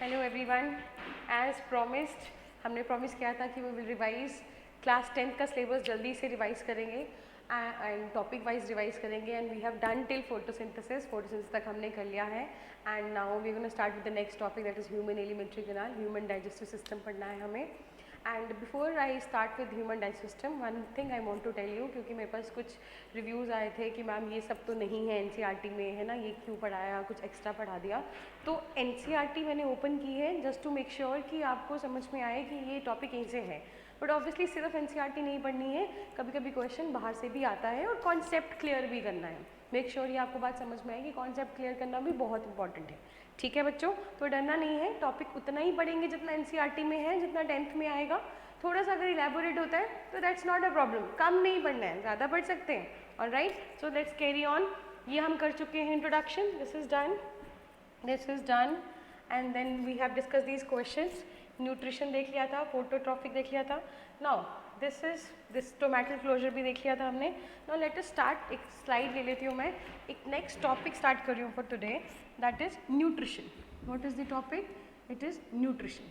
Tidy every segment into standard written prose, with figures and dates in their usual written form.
Hello everyone, as promised हमने promise किया था कि we will revise class 10th का सिलेबस जल्दी से रिवाइज करेंगे एंड टॉपिक वाइज रिवाइज करेंगे and we have done till photosynthesis तक हमने कर लिया है and now we gonna start with the next topic that is human elementary canal, human digestive system पढ़ना है हमें। And before I start with human digestive system, one thing I want to tell you, क्योंकि मेरे पास कुछ reviews आए थे कि ma'am ये सब तो नहीं है एनसीईआरटी में, है ना, ये क्यों पढ़ाया, कुछ एक्स्ट्रा पढ़ा दिया। तो एनसीईआरटी मैंने ओपन की है जस्ट टू मेक श्योर कि आपको समझ में आए कि ये टॉपिक यहीं से है, बट ऑब्वियसली सिर्फ एनसीईआरटी नहीं पढ़नी है, कभी कभी क्वेश्चन बाहर से भी आता है और कॉन्सेप्ट क्लियर भी करना है। मेक श्योर ये आपको बात समझ में आएगी, कॉन्सेप्ट क्लियर करना भी बहुत इंपॉर्टेंट है। ठीक है बच्चों, तो डरना नहीं है, टॉपिक उतना ही पढ़ेंगे जितना एनसीईआरटी में है, जितना 10th में आएगा। थोड़ा सा अगर इलेबोरेट होता है तो दैट्स नॉट अ प्रॉब्लम, कम नहीं पढ़ना है, ज़्यादा पढ़ सकते हैं। Alright, so let's carry on. ये हम कर चुके हैं introduction, this is done and then we have discuss these questions. Nutrition देख लिया था, फोटोट्रॉफिक देख लिया था। नाउ दिस स्टोमैटल क्लोजर भी देख लिया था हमने। नाउ लेट अस स्टार्ट, एक स्लाइड ले लेती हूँ मैं, एक नेक्स्ट टॉपिक स्टार्ट कर रही हूँ for today, that is nutrition. What is the topic? It is nutrition,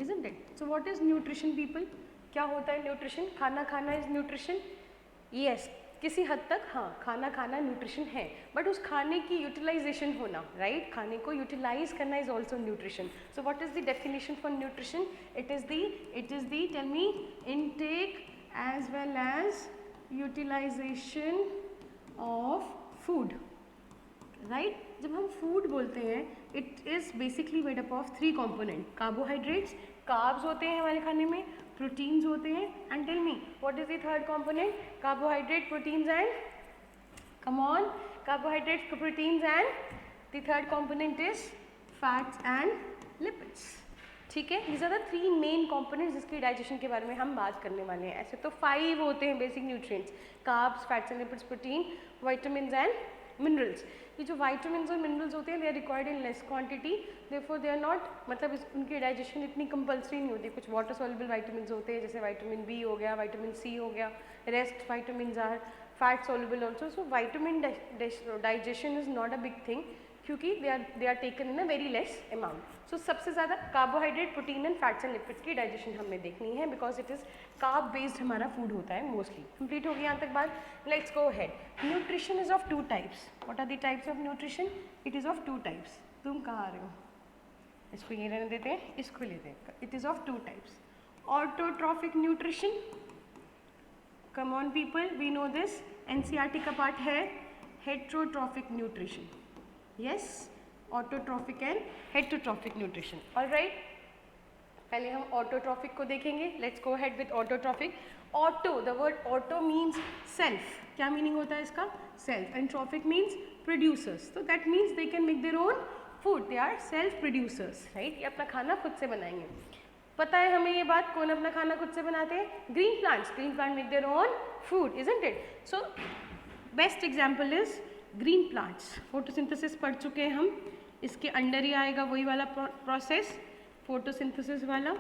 isn't it? So what is nutrition people? क्या होता है न्यूट्रिशन? खाना खाना इज न्यूट्रिशन? यस, किसी हद तक हाँ, खाना खाना न्यूट्रिशन है, बट उस खाने की यूटिलाइजेशन होना, राइट, खाने को यूटिलाइज करना is also nutrition. So what is the definition for nutrition? It is the tell me, intake as well as utilization of food, right. जब हम फूड बोलते हैं, it is basically made up of 3 component. Carbohydrates, carbs होते हैं हमारे खाने में, proteins होते हैं, and tell me what is the third component? Carbohydrate, proteins and, come on, carbohydrate, proteins and the third component is fats and lipids. ठीक है, these are the 3 main components जिसकी डाइजेशन के बारे में हम बात करने वाले हैं। ऐसे तो 5 होते हैं basic nutrients, carbs, fats and lipids, protein, vitamins and minerals. ये जो वाइटामिन्स और मिनरल्स होते हैं, they are required in less quantity, therefore they are not, मतलब उनकी डाइजेशन इतनी कंपल्सरी नहीं होती। कुछ वाटर सॉल्युबल वाइटामिन्स होते हैं, जैसे विटामिन बी हो गया, विटामिन सी हो गया, rest vitamins are fat soluble also. So vitamin digestion is not a big thing, क्योंकि they are taken in a very less amount. So सबसे ज़्यादा carbohydrate, protein and fats and lipids की digestion हमने देखनी है, because it is carb based हमारा food होता है मोस्टली। कंप्लीट हो गया यहाँ तक बात, let's go ahead. Nutrition is of 2 types. What are the types of nutrition? It is of 2 types. तुम कहाँ आ रहे हो? इसको ये रहने देते हैं, इसको लेते हैं। It is of 2 types. Autotrophic nutrition, come on people, we know this, NCERT का पार्ट है। Heterotrophic nutrition, yes, autotrophic and heterotrophic nutrition. Alright, पहले हम ऑटोट्रॉफिक को देखेंगे। Let's go ahead with autotrophic. Auto, the word auto means self. क्या meaning होता है इसका? Self. And trophic means producers, तो that means they can make their own food, they are self producers, right. ये अपना खाना खुद से बनाएंगे। पता है हमें ये बात, कौन अपना खाना खुद से बनाते हैं? Green plants. Green plant make their own food, isn't it? So best example is green plants. Photosynthesis पढ़ चुके हैं हम, इसके अंडर ही आएगा वही वाला प्रोसेस, फोटोसिंथेसिस वाला,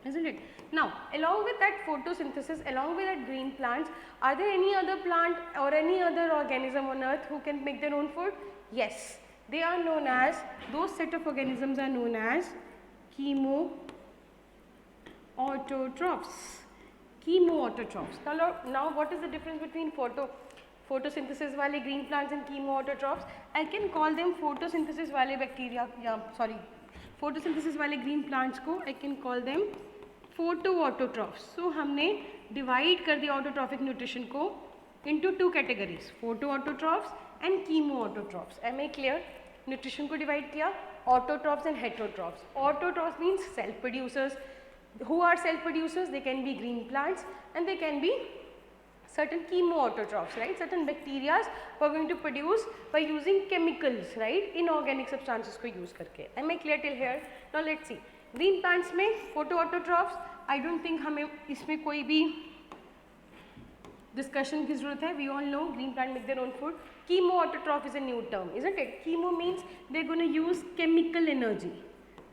isn't it? Now, along with that photosynthesis, along with that green plants, are there any other plant or any other organism on earth who can make their own food? Yes, they are known as, those set of organisms are known as chemoautotrophs. Chemoautotrophs. Now what is the difference between photosynthesis वाले green plants and chemoautotrophs? I can call them photosynthesis वाले bacteria, या sorry, photosynthesis वाले green plants को I can call them photoautotrophs. So हमने divide कर दिया autotrophic nutrition को into 2 categories, photoautotrophs and chemoautotrophs. Am I clear? Nutrition को divide किया, autotrophs and heterotrophs. Autotrophs means self producers. Who are self producers? They can be green plants and they can be certain chemoautotrophs, right? Certain bacteria who are going to produce by using chemicals, right? Inorganic substances को use करके. Am I clear till here? Now let's see. Green plants में photoautotrophs, I don't think हमें इसमें कोई भी discussion की ज़रूरत है. We all know green plant make their own food. Chemoautotroph is a new term, isn't it? Chemo means they're going to use chemical energy.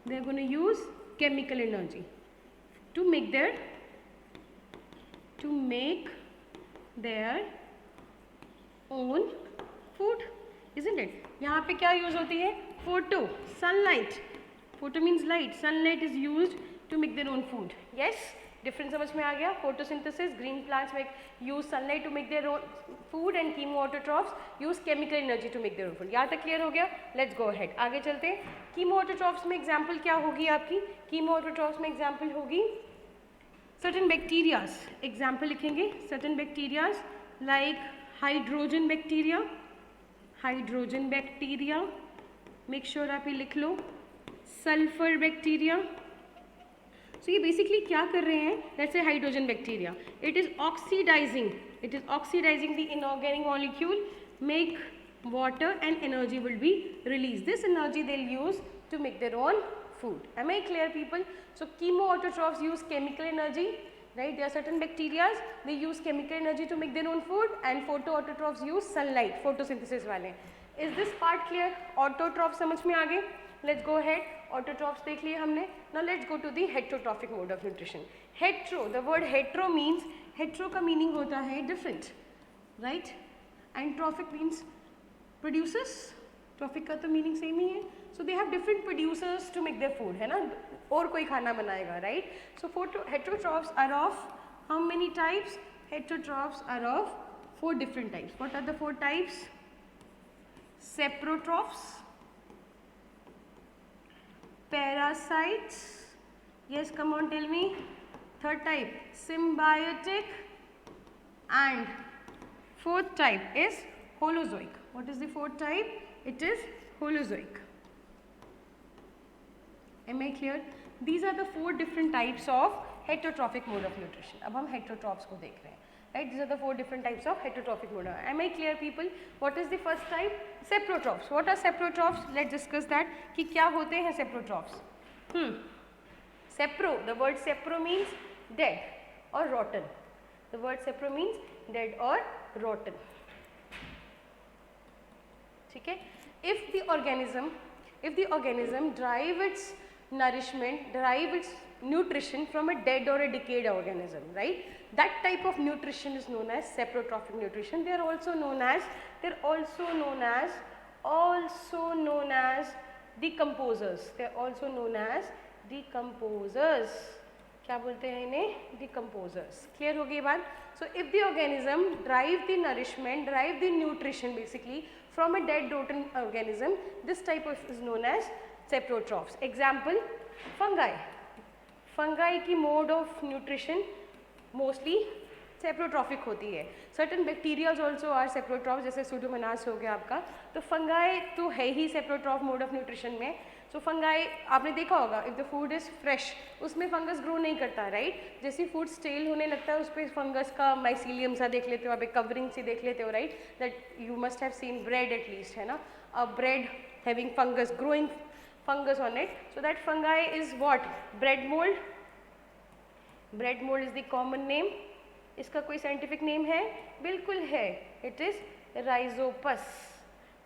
They're going to use chemical energy to make their own food, isn't it? यहाँ पे क्या use होती है? photo, sunlight. Photo means light. Sunlight is used to make their own food. Yes, difference समझ में आ गया. Photosynthesis, green plants use sunlight to make their own food and chemoautotrophs use chemical energy to make their own food. यहाँ तक clear हो गया? Let's go ahead. आगे चलते हैं. Chemoautotrophs में example क्या होगी आपकी? Chemoautotrophs में example होगी certain bacterias. Example लिखेंगे certain bacterias like hydrogen bacteria. Hydrogen bacteria. Make sure आप ये लिख लो. Sulfur bacteria. So ये basically क्या कर रहे हैं? Let's say hydrogen bacteria. It is oxidizing. It is oxidizing the inorganic molecule, make water and energy will be released. This energy they'll use to make their own food. Am I clear, people? So chemoautotrophs use chemical energy, right? There are certain bacteria, they use chemical energy to make their own food, and photoautotrophs use sunlight, photosynthesis वाले. Is this part clear? Autotrophs समझ में आ गए? Let's go ahead. Autotrophs देख लिए हमने. Now let's go to the heterotrophic mode of nutrition. Hetero, the word hetero means, hetero का meaning होता है different, right? And trophic means produces. Trophic का तो meaning same ही है. So they have different producers to make their food, है ना? और कोई खाना बनाएगा, right? So heterotrophs are of how many types? Heterotrophs are of 4 different types. What are the 4 types? Saprotrophs, parasites, yes, come on, tell me. Third type, symbiotic, and fourth type is holozoic. What is the fourth type? It is holozoic. Am I clear? These are the 4 different types of heterotrophic mode of nutrition. अब हम heterotrophs को देख रहे हैं. Right? These are the 4 different types of heterotrophic mode. Am I clear, people? What is the first type? Saprotrophs. What are saprotrophs? Let's discuss that. कि क्या होते हैं saprotrophs? Sapro. The word sapro means dead or rotten. The word sapro means dead or rotten. ठीक है? If the organism derive its nourishment, derive its nutrition from a dead or a decayed organism, right? That type of nutrition is known as saprotrophic nutrition. They are also known as decomposers. They are also known as decomposers. क्या बोलते हैं इन्हें? Decomposers. Clear हो गई बात? So if the organism derive the nourishment, derive the nutrition basically from a dead rotten organism, this type of is known as saprotrophs. Example, fungi. Fungi की mode of nutrition mostly saprotrophic होती है. Certain bacteria also are saprotrophs, जैसे Pseudomonas हो गया आपका. तो fungi तो है ही saprotroph mode of nutrition में. So fungi आपने देखा होगा, if the food is fresh, उसमें fungus grow नहीं करता, right? जैसे food stale होने लगता है, उस पर fungus का mycelium सा देख लेते हो, आप एक covering सी देख लेते हो, right? That you must have seen bread at least, है ना? A bread having fungus, growing fungus on it. So that fungi is what? Bread mold. Bread mold is the common name. इसका कोई scientific name है? बिल्कुल है. It is rhizopus.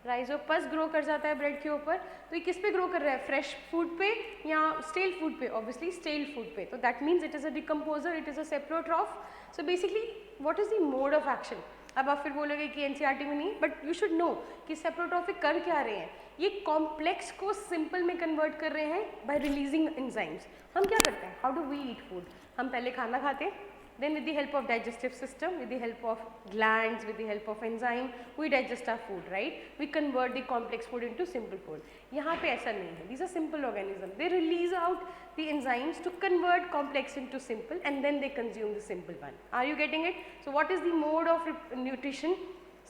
Rhizopus grow कर जाता है bread के ऊपर. तो ये किस पे grow कर रहा है? Fresh food पे या stale food पे? Obviously stale food पे. तो that means it is a decomposer. It is a saprotroph. So basically, what is the mode of action? अब आप फिर बोलोगे कि NCERT में नहीं, but you should know कि saprotrophic कर क्या रहे हैं? ये complex को simple में convert कर रहे हैं by releasing enzymes. हम क्या करते हैं? How do we eat food? हम पहले खाना खाते हैं, then with the help of digestive system, with the help of glands, with the help of enzyme, we digest our food, right? We convert the complex food into simple food. यहाँ पे ऐसा नहीं है. These are simple organisms. They release out the enzymes to convert complex into simple, and then they consume the simple one. Are you getting it? So what is the mode of nutrition?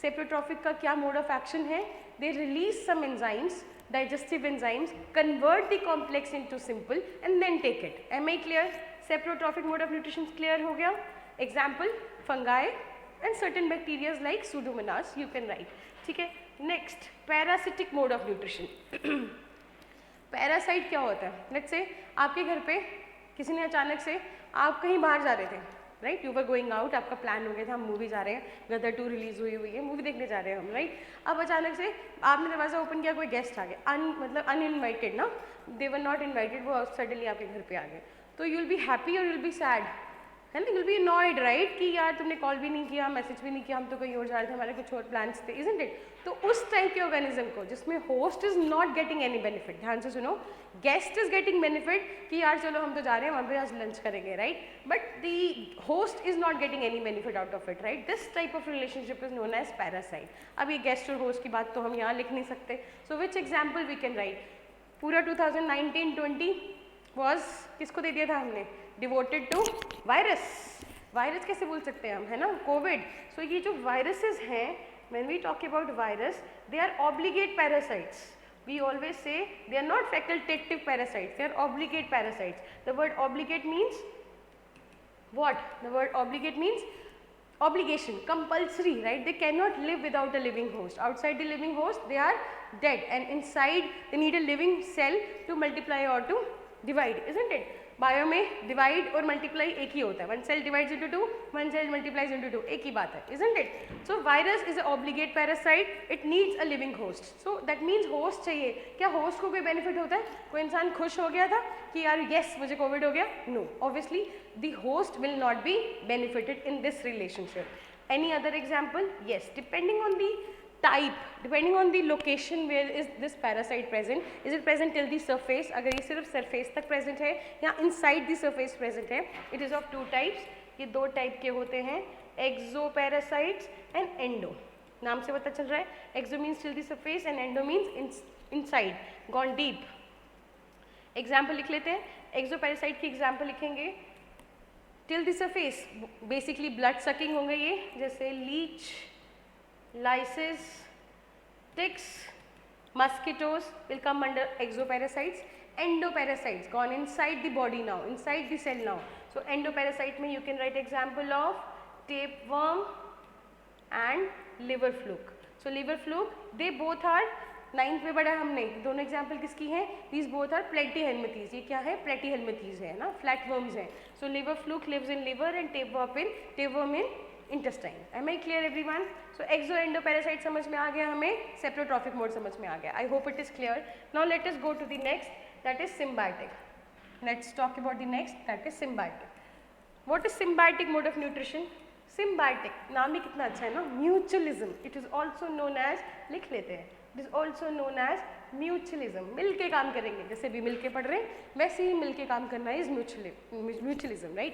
Saprotrophic का क्या mode of action है? They release some enzymes, digestive enzymes, convert the complex into simple, and then take it. Am I clear? Saprotrophic mode of nutrition clear हो गया. Example, fungi and certain bacteria like Pseudomonas you can write. ठीक है. Next, parasitic mode of nutrition. Parasite क्या होता है? Let's say आपके घर पे किसी ने अचानक से, आप कहीं बाहर जा रहे थे, right? You were going out, आपका प्लान हो गया था, हम मूवी जा रहे हैं, गदर 2 रिलीज हुई है, मूवी देखने जा रहे हैं हम, राइट? अब अचानक से आपने दरवाज़ा ओपन किया, कोई गेस्ट आ गए, मतलब अनइनवाइटेड ना, दे वर नॉट इन्वाइटेड, वो सडनली आपके घर पे आ गए, तो यू विल बी हैप्पी और यू विल बी सैड? है ना, you'll be annoyed, right? कि यार तुमने कॉल भी नहीं किया, मैसेज भी नहीं किया, हम तो कहीं और जा रहे थे, हमारे कुछ और प्लान्स थे, isn't it? तो उस टाइप के ऑर्गेनिज्म को जिसमें host is not getting any benefit, ध्यान से सुनो, गेस्ट इज गेटिंग बेनिफिट कि यार चलो हम तो जा रहे हैं वहाँ पे आज लंच करेंगे, right, but the host is not getting any benefit out of it, right, this type of relationship is known as parasite. अब ये गेस्ट और होस्ट की बात तो हम यहाँ लिख नहीं सकते, so which example we can write. पूरा 2019-20 वॉज किसको दे दिया था हमने, डिवोटेड टू वायरस. वायरस कैसे बोल सकते हैं हम, है ना, कोविड. सो ये जो वायरसेस हैं, when we talk about virus, they are obligate parasites. We always say they are not facultative parasites, they are obligate parasites. The word obligate means what? The word obligate means obligation, compulsory, right? They cannot live without a living host. Outside the living host they are dead, and inside they need a living cell to multiply or to divide, isn't it? Bio में divide और multiply एक ही होता है, one cell divides into two, one cell multiplies into two, एक ही बात है, isn't it? So virus is an obligate parasite, it needs a living host. So that means host चाहिए. क्या host को कोई benefit होता है? कोई इंसान खुश हो गया था कि यार yes मुझे कोविड हो गया? No, obviously the host will not be benefited in this relationship. Any other example? Yes, depending on the type, depending on the location where is this parasite present, is it present till the surface, अगर ये सिर्फ surface तक present है या inside the surface present है, it is of two types. ये दो type के होते हैं, exoparasites and endo. नाम से पता चल रहा है, exo means till the surface and endo means inside, gone deep. Example लिख लेते हैं, exoparasite की example लिखेंगे, till the surface, basically blood sucking होंगे ये, जैसे leech, lices, ticks, mosquitoes will come under exoparasites. Endoparasites gone inside the body now, inside the cell now. So endoparasite में you can write example of tapeworm and liver fluke. So liver fluke, they both are 9th में पढ़ा हमने, दोनों example किसकी हैं, these both are platyhelminthes. ये क्या है, platyhelminthes है ना, flatworms हैं. So liver fluke lives in liver and tapeworm in intestine. Am I clear everyone? So exo endoparasite समझ में आ गया हमें, सेप्रोट्रॉफिक मोड समझ में आ गया. I hope it is clear. Now let us go to the next, that is symbiotic. Let's talk about the next, that is symbiotic. What is symbiotic mode of nutrition? Symbiotic, नाम ही कितना अच्छा है ना, mutualism. It is also known as, लिख लेते हैं, it is also known as mutualism. मिल के काम करेंगे, जैसे भी मिल के पढ़ रहे हैं वैसे ही मिल के काम करना is mutualism, right?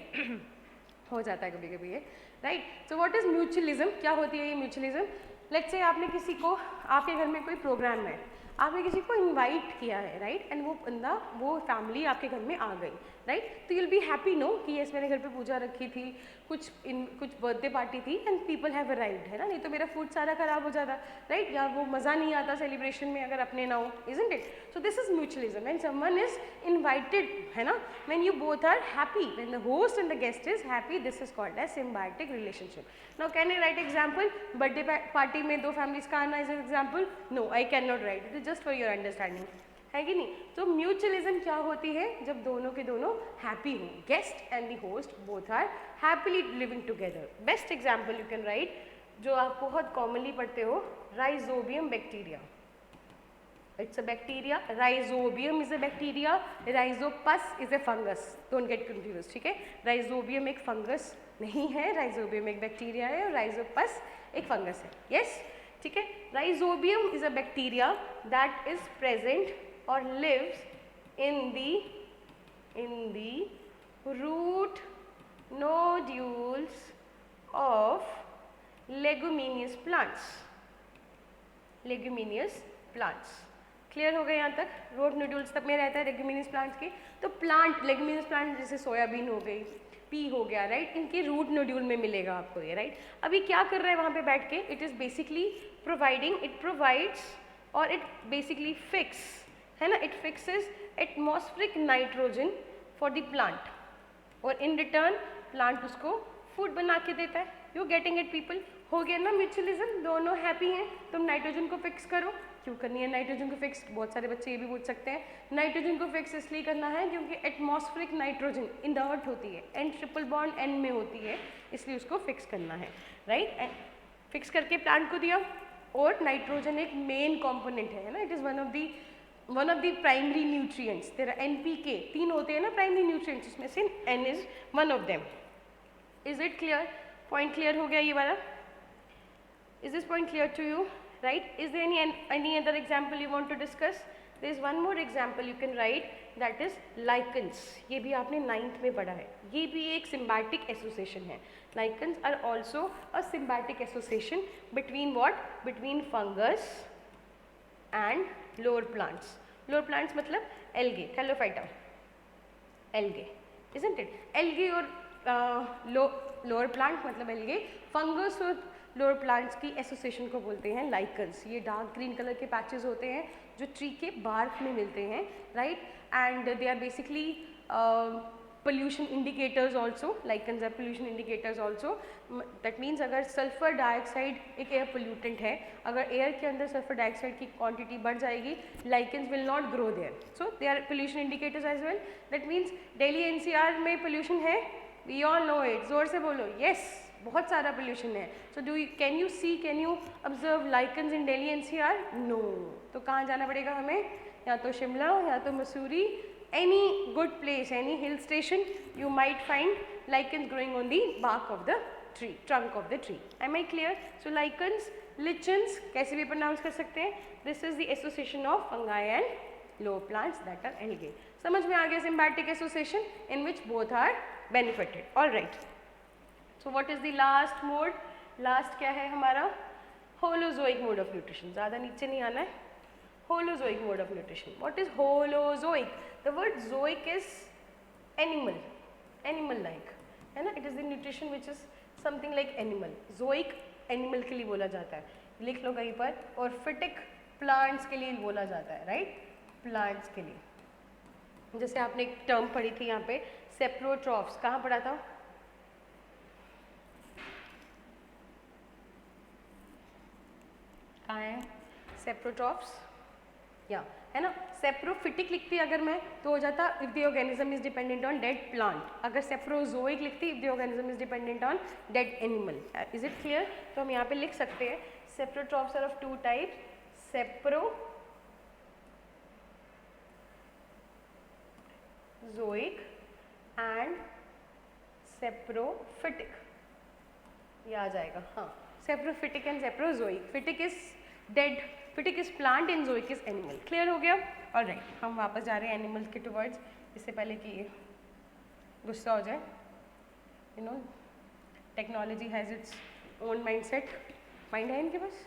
हो जाता है कभी कभी ये, right. So what is mutualism, क्या होती है ये म्यूचुअलिज्म. लेट्स से आपने किसी को, आपके घर में कोई प्रोग्राम है, आपने किसी को इनवाइट किया है, राइट, एंड वो बंदा, वो फैमिली आपके घर में आ गई, राइट, तो यूल बी हैप्पी नो कि यस मैंने घर पे पूजा रखी थी, कुछ बर्थडे पार्टी थी एंड पीपल हैव अराइव्ड, है ना, नहीं तो मेरा फूड सारा खराब हो जाता, राइट, या वो मज़ा नहीं आता सेलिब्रेशन में अगर अपने ना हो, isn't it. So this is mutualism, when someone is invited, है ना, when you both are happy, when the host and the guest is happy, this is called as symbiotic relationship. Now can I write example, birthday party में दो families का आना is an example? No, I can not write, it is just for your understanding, है कि नहीं. तो mutualism क्या होती है, जब दोनों के दोनों हैप्पी हों, guest and the host both are happily living together. Best example you can write, जो आप बहुत कॉमनली पढ़ते हो, rhizobium bacteria. It's a bacteria, rhizobium is a bacteria, rhizopus is a fungus, don't get confuse, ठीक है. Rhizobium एक fungus नहीं है, राइजोबियम एक बैक्टीरिया है और राइजोपस एक फंगस है. यस, ठीक है. Rhizobium is a bacteria that is present or lives in the root nodules of leguminous plants. Leguminous plants. Clear हो गए यहाँ तक? रूट नोड्यूल्स तक में रहता है लेग्यूमिनियस प्लांट्स के. तो प्लांट, लेग्यूमिनियस प्लांट जैसे सोयाबीन हो गई, पी हो गया, राइट, इनके रूट नोड्यूल में मिलेगा आपको ये, राइट. अभी क्या कर रहा है वहाँ पे बैठ के, it is basically providing, it provides और इट बेसिकली फिक्स, है ना, it fixes atmospheric nitrogen for the plant और इन रिटर्न प्लांट उसको फूड बना के देता है. You getting it people? हो गया ना म्यूचुअलिज्म, दोनों हैप्पी हैं. तुम नाइट्रोजन को फिक्स करो. क्यों करनी है नाइट्रोजन को फिक्स? बहुत सारे बच्चे ये भी पूछ सकते हैं. नाइट्रोजन को फिक्स इसलिए करना है क्योंकि एटमॉस्फेरिक नाइट्रोजन इनर्ट होती है, एन ट्रिपल बॉन्ड एन में होती है, इसलिए उसको फिक्स करना है, राइट. फिक्स करके प्लांट को दिया. और नाइट्रोजन एक मेन कॉम्पोनेंट है ना, it is one of the primary nutrients. तेरा NPK 3 होते हैं ना प्राइमरी न्यूट्रिएंट्स, उसमें से N is one of them. Is it clear? Point clear हो गया ये वाला? Is this point clear to you? Right? Is there any other example you want to discuss? There is one more example you can write, that is lichens. ये भी आपने 9th में पढ़ा है. ये भी एक symbiotic association है. Lichens are also a symbiotic association between what? Between fungus and lower plants. Lower plants मतलब algae, Thallophyta. Algae, isn't it? Algae और लोअर प्लांट मतलब एल्गे, फंगस और लोअर प्लांट्स की एसोसिएशन को बोलते हैं लाइकन्स. ये डार्क ग्रीन कलर के पैचेस होते हैं जो ट्री के बार्क में मिलते हैं, right, and they are basically pollution indicators also. Lichens are pollution indicators also. That means अगर सल्फर डाइऑक्साइड एक एयर पोल्यूटेंट है, अगर एयर के अंदर सल्फर डाइऑक्साइड की क्वांटिटी बढ़ जाएगी, lichens will not grow there. So they are pollution indicators as well. That means Delhi NCR में pollution है, we all know it. जोर से बोलो, yes, बहुत सारा pollution है. So can you observe lichens in Delhi NCR? No. तो कहाँ जाना पड़ेगा हमें? या तो शिमला या तो Mussoorie. Any good place, any hill station, you might find lichens growing on the bark of the tree, trunk of the tree. Am I clear? So lichens, lichens, कैसे भी pronounce कर सकते हैं. This is the association of fungi and lower plants that are algae. समझ में आ गया symbiotic association in which both are benefited. All right. So what is the last mode? Last क्या है हमारा? Holozoic mode of nutrition. ज़्यादा नीचे नहीं आना है. Holozoic mode of nutrition. What is holozoic? The word zoic is animal, animal-like, है ना? It is the nutrition which is something like animal. Zoic animal के लिए बोला जाता है, लिख लो कहीं पर. और phytic plants के लिए बोला जाता है, right? Plants के लिए. जैसे आपने एक term पढ़ी थी यहाँ पे, saprotrophs. कहाँ पढ़ा था? कहाँ है? Saprotrophs. या है ना. सेप्रोफिटिक लिखती अगर मैं तो हो जाता if the organism is dependent on dead plant. अगर सेप्रोजोइक लिखती if the organism is dependent on dead animal. Is it clear? तो हम यहाँ पे लिख सकते हैं saprotrophs are of two types, saprozoic and saprophytic. ये आ जाएगा. हाँ, saprophytic and saprozoic. Phytic is dead, phytic is plant and zoic is animal. Clear हो गया? और राइट, हम वापस जा रहे हैं एनिमल्स के टुवर्ड्स. इससे पहले कि ये गुस्सा हो जाए. You know, technology has its own mind set. Mind है इनके पास?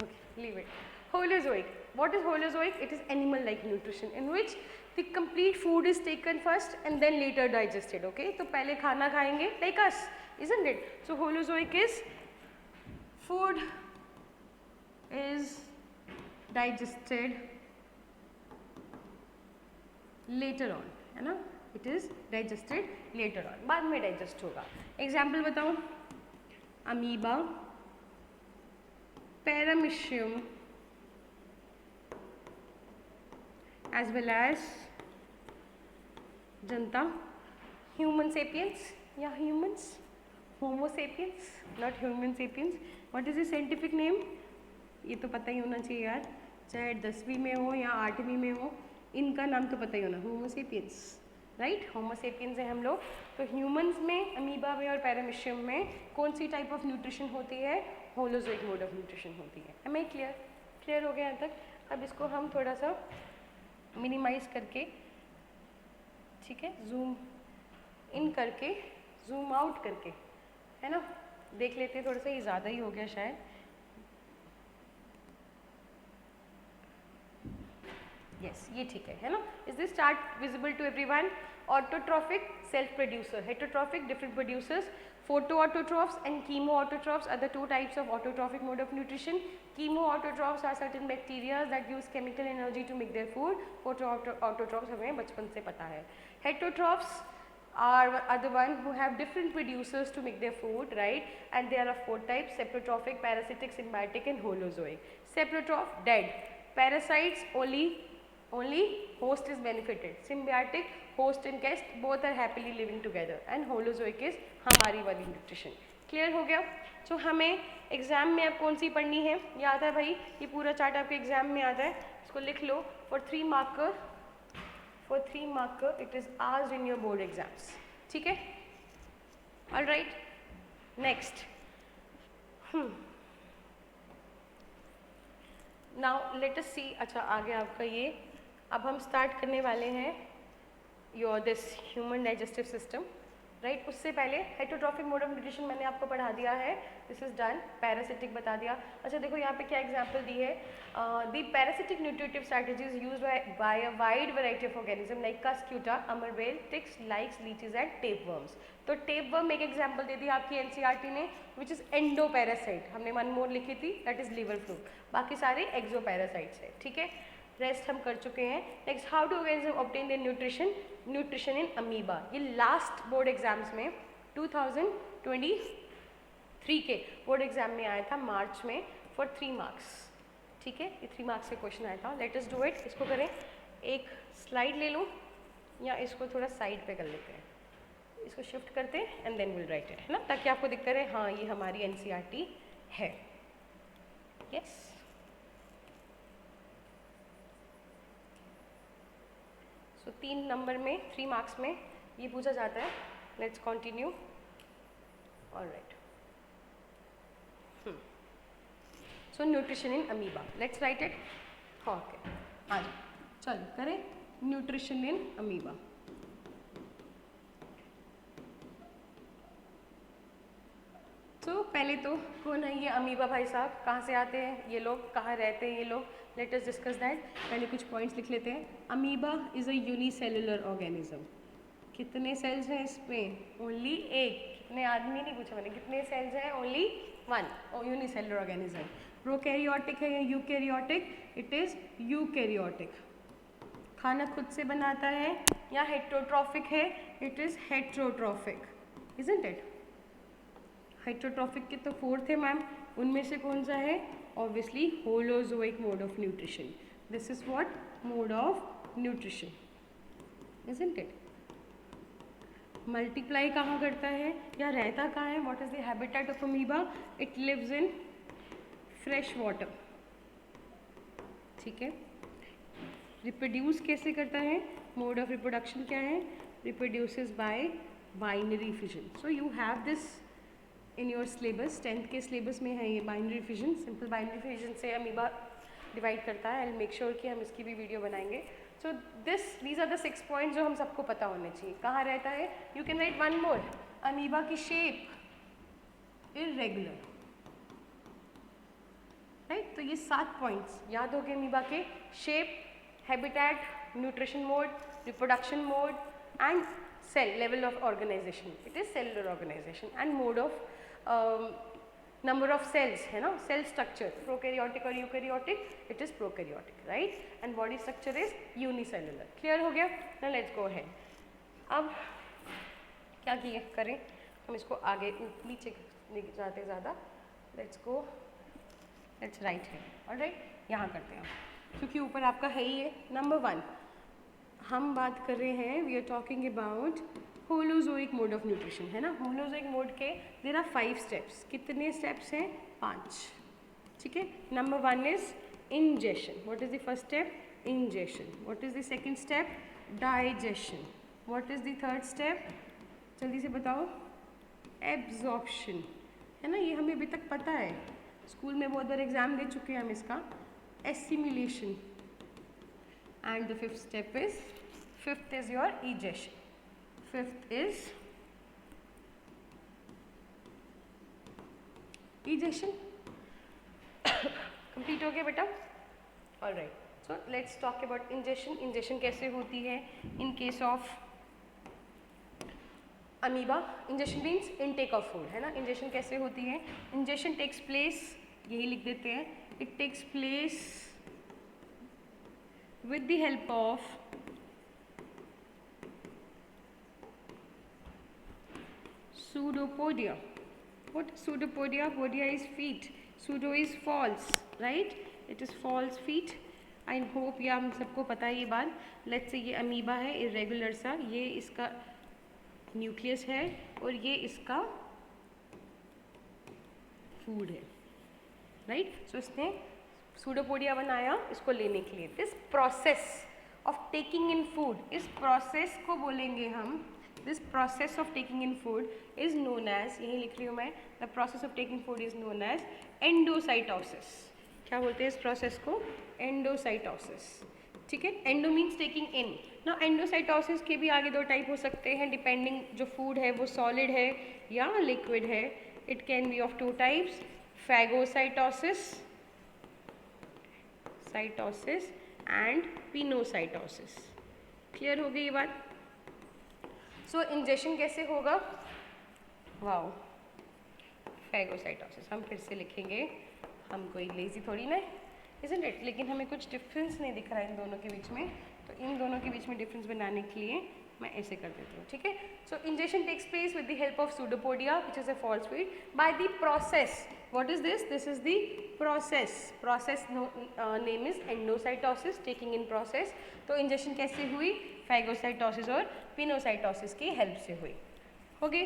Okay, leave it. Holozoic. What is Holozoic? It is animal-like nutrition in which the complete food is taken first and then later digested. Okay, तो पहले खाना खाएंगे like us, isn't it? So Holozoic is food is digested later on, है ना? It is digested later on. बाद में digest होगा. Example बताऊँ? Amoeba, Paramecium, as well as जनता, human sapiens या humans, Homo sapiens, not human sapiens. What is the scientific name? ये तो पता ही होना चाहिए यार, चाहे 10वीं में हो या 8वीं में हो, इनका नाम तो पता ही होना. होमो सेपियंस, राइट? होमो सेपियंस है हम लोग. तो ह्यूमंस में, अमीबा में और पैरामीशियम में कौन सी टाइप ऑफ न्यूट्रिशन होती है? होलोजोइक मोड ऑफ न्यूट्रिशन होती है. M I clear? क्लियर हो गया यहाँ तक? अब इसको हम थोड़ा सा मिनिमाइज करके, ठीक है, जूम इन करके, जूम आउट करके, है ना, देख लेते हैं. थोड़ा सा ये ज़्यादा ही हो गया शायद. Yes, ये ठीक है ना? Is this chart visible to everyone? Autotrophic, self-producer. Heterotrophic, different producers. Photoautotrophs and chemoautotrophs are the two types of autotrophic mode of nutrition. Chemoautotrophs are certain bacteria that use chemical energy to make their food. Photoautotrophs हमें बचपन से पता है. Heterotrophs are the one who have different producers to make their food, right? And they are of four types: saprotrophic, parasitic, symbiotic, and holozoic. Saprotroph, dead. Parasites, only host is benefited. Symbiotic, host and guest both are happily living together. And holozoic is हमारी वाली nutrition. Clear हो गया? तो हमें exam में अब कौन सी पढ़नी है? याद है भाई, ये पूरा चार्ट आपके एग्जाम में आता है. इसको लिख लो. For 3 marker it is asked in your board exams. ठीक है? All right. Next now let us see, अच्छा आगे आपका ये, अब हम स्टार्ट करने वाले हैं your this human digestive system, right. उससे पहले हेटरोट्रॉफिक मोड ऑफ न्यूट्रिशन मैंने आपको पढ़ा दिया है, दिस इज डन। पैरासिटिक बता दिया। अच्छा देखो यहाँ पे क्या एग्जांपल दी है, the parasitic nutritive strategies used by a wide variety of organism like cuscuta, अमरबेल, ticks, lice, leeches and tapeworms. तो टेपवर्म एक एग्जांपल दे दी आपकी एनसीईआरटी ने, विच इज एंडोपैरासाइट, हमने वन मोर लिखी थी, दैट इज लिवर फ्लू। बाकी सारे एक्सोपैरासाइट्स है, ठीक है। रेस्ट हम कर चुके हैं। Next, how do organism obtain their nutrition in amoeba. ये लास्ट बोर्ड एग्जाम्स में 2023 के बोर्ड एग्जाम में आया था मार्च में फॉर 3 मार्क्स, ठीक है। ये 3 मार्क्स का क्वेश्चन आया था। Let us do it. इसको करें, एक स्लाइड ले लूँ या इसको थोड़ा साइड पे कर लेते हैं, इसको शिफ्ट करते हैं and then will write it, है ना, ताकि आपको दिख करे हाँ ये हमारी एनसीईआरटी है। यस तो 3 नंबर में 3 मार्क्स में ये पूछा जाता है। Let's continue. Alright, so nutrition in amoeba, let's write it. Okay, आ जाओ, चलो करें न्यूट्रिशन इन अमीबा। तो पहले तो कौन है ये अमीबा भाई साहब, कहाँ से आते हैं ये लोग, कहाँ रहते हैं ये लोग, लेट अस डिस्कस दैट। पहले कुछ पॉइंट्स लिख लेते हैं। Amoeba is a unicellular organism. कितने सेल्स हैं इसमें? ओनली एक। कितने आदमी नहीं पूछा मैंने, कितने सेल्स हैं? ओनली 1। Unicellular organism. प्रोकैरियोटिक है या यूकैरियोटिक? It is eukaryotic. खाना खुद से बनाता है या हेटरोट्रॉफिक है? It is heterotrophic, isn't it? Heterotrophic के तो 4 थे मैम, उनमें से कौन सा है? Obviously holozoic mode of nutrition. This is what? Mode of nutrition, isn't it? Multiply कहाँ करता है या रहता कहाँ है? What is the habitat of amoeba? It lives in fresh water, ठीक है। रिप्रोड्यूस कैसे करता है? मोड ऑफ रिप्रोडक्शन क्या है? Reproduces bye binary fission. So you have this in your syllabus, 10th के सिलेबस में है ये binary fission. Simple binary fission से अमीबा डिवाइड करता है। आई विल मेक श्योर कि हम इसकी भी वीडियो बनाएंगे। So these are the 6 points जो हम सबको पता होने चाहिए। कहाँ रहता है? You can write one more. Amoeba की शेप इररेगुलर, राइट। तो ये 7 पॉइंट्स याद हो गए अमीबा के। Shape, habitat, nutrition mode, reproduction mode and cell level of organization. It is cellular organization and mode of number of cells, है ना, cell structure. Prokaryotic और eukaryotic? It is prokaryotic, right. And body structure is unicellular. Clear हो गया? Now let's go ahead. अब क्या किए करें हम, इसको आगे नीचे लेके जाते ज़्यादा। लेट्स गो, लेट्स राइट है, ऑलराइट, यहाँ करते हैं क्योंकि ऊपर आपका है ही है। नंबर 1 हम बात कर रहे हैं, we are talking about holozoic mode of nutrition, है ना। होलोजोइक मोड के देयर आर 5 स्टेप्स। कितने स्टेप्स हैं? 5, ठीक है। Number 1 is ingestion. What is the first step? Ingestion. What is the second step? Digestion. What is the third step? जल्दी से बताओ। एब्जॉर्प्शन, है ना, ये हमें अभी तक पता है, स्कूल में बहुत बार एग्जाम दे चुके हैं हम इसका। Assimilation and the fifth is your egestion. Fifth is egestion. Complete हो गया बेटा? Alright, so let's talk about ingestion. Ingestion कैसे होती है इन case of amoeba? Ingestion means intake of food, है ना। इंजेशन कैसे होती है? इंजेशन टेक्स प्लेस, यही लिख देते हैं, it takes place with the help of pseudopodia. What pseudopodia? Podia is feet, pseudo is false, right? It is false feet. I hope ये हम सबको पता है ये बात। Let's say ये अमीबा है irregular सा, ये इसका न्यूक्लियस है और ये इसका फूड है, राइट। सो इसने सूडोपोडिया बनाया इसको लेने के लिए। This process of taking in food, इस प्रोसेस को बोलेंगे हम this process of taking in food is known as, यही लिख रही हूँ मैं, the process of taking food is known as endocytosis. क्या बोलते हैं इस प्रोसेस को? एंडोसाइटोसिस। ठीक है, एंडो मीन्स टेकिंग इन। ना एंडोसाइटोसिस के भी आगे दो टाइप हो सकते हैं डिपेंडिंग जो फूड है वो सॉलिड है या लिक्विड है। It can be of two types, phagocytosis cytosis and pinocytosis. Clear हो गई ये बात? सो इंजेक्शन कैसे होगा? Wow, phagocytosis. हम फिर से लिखेंगे, हम कोई लेजी थोड़ी ना, इज़न्ट इट? लेकिन हमें कुछ डिफरेंस नहीं दिख रहा है इन दोनों के बीच में, तो इन दोनों के बीच में डिफरेंस बनाने के लिए मैं ऐसे कर देती हूँ। ठीक है, so ingestion takes place with the help of pseudopodia which is a false feet by the process. What is this? This is the process. Process name is endocytosis, taking in process. तो ingestion कैसे हुई? Phagocytosis और pinocytosis की help से हुई। होगी?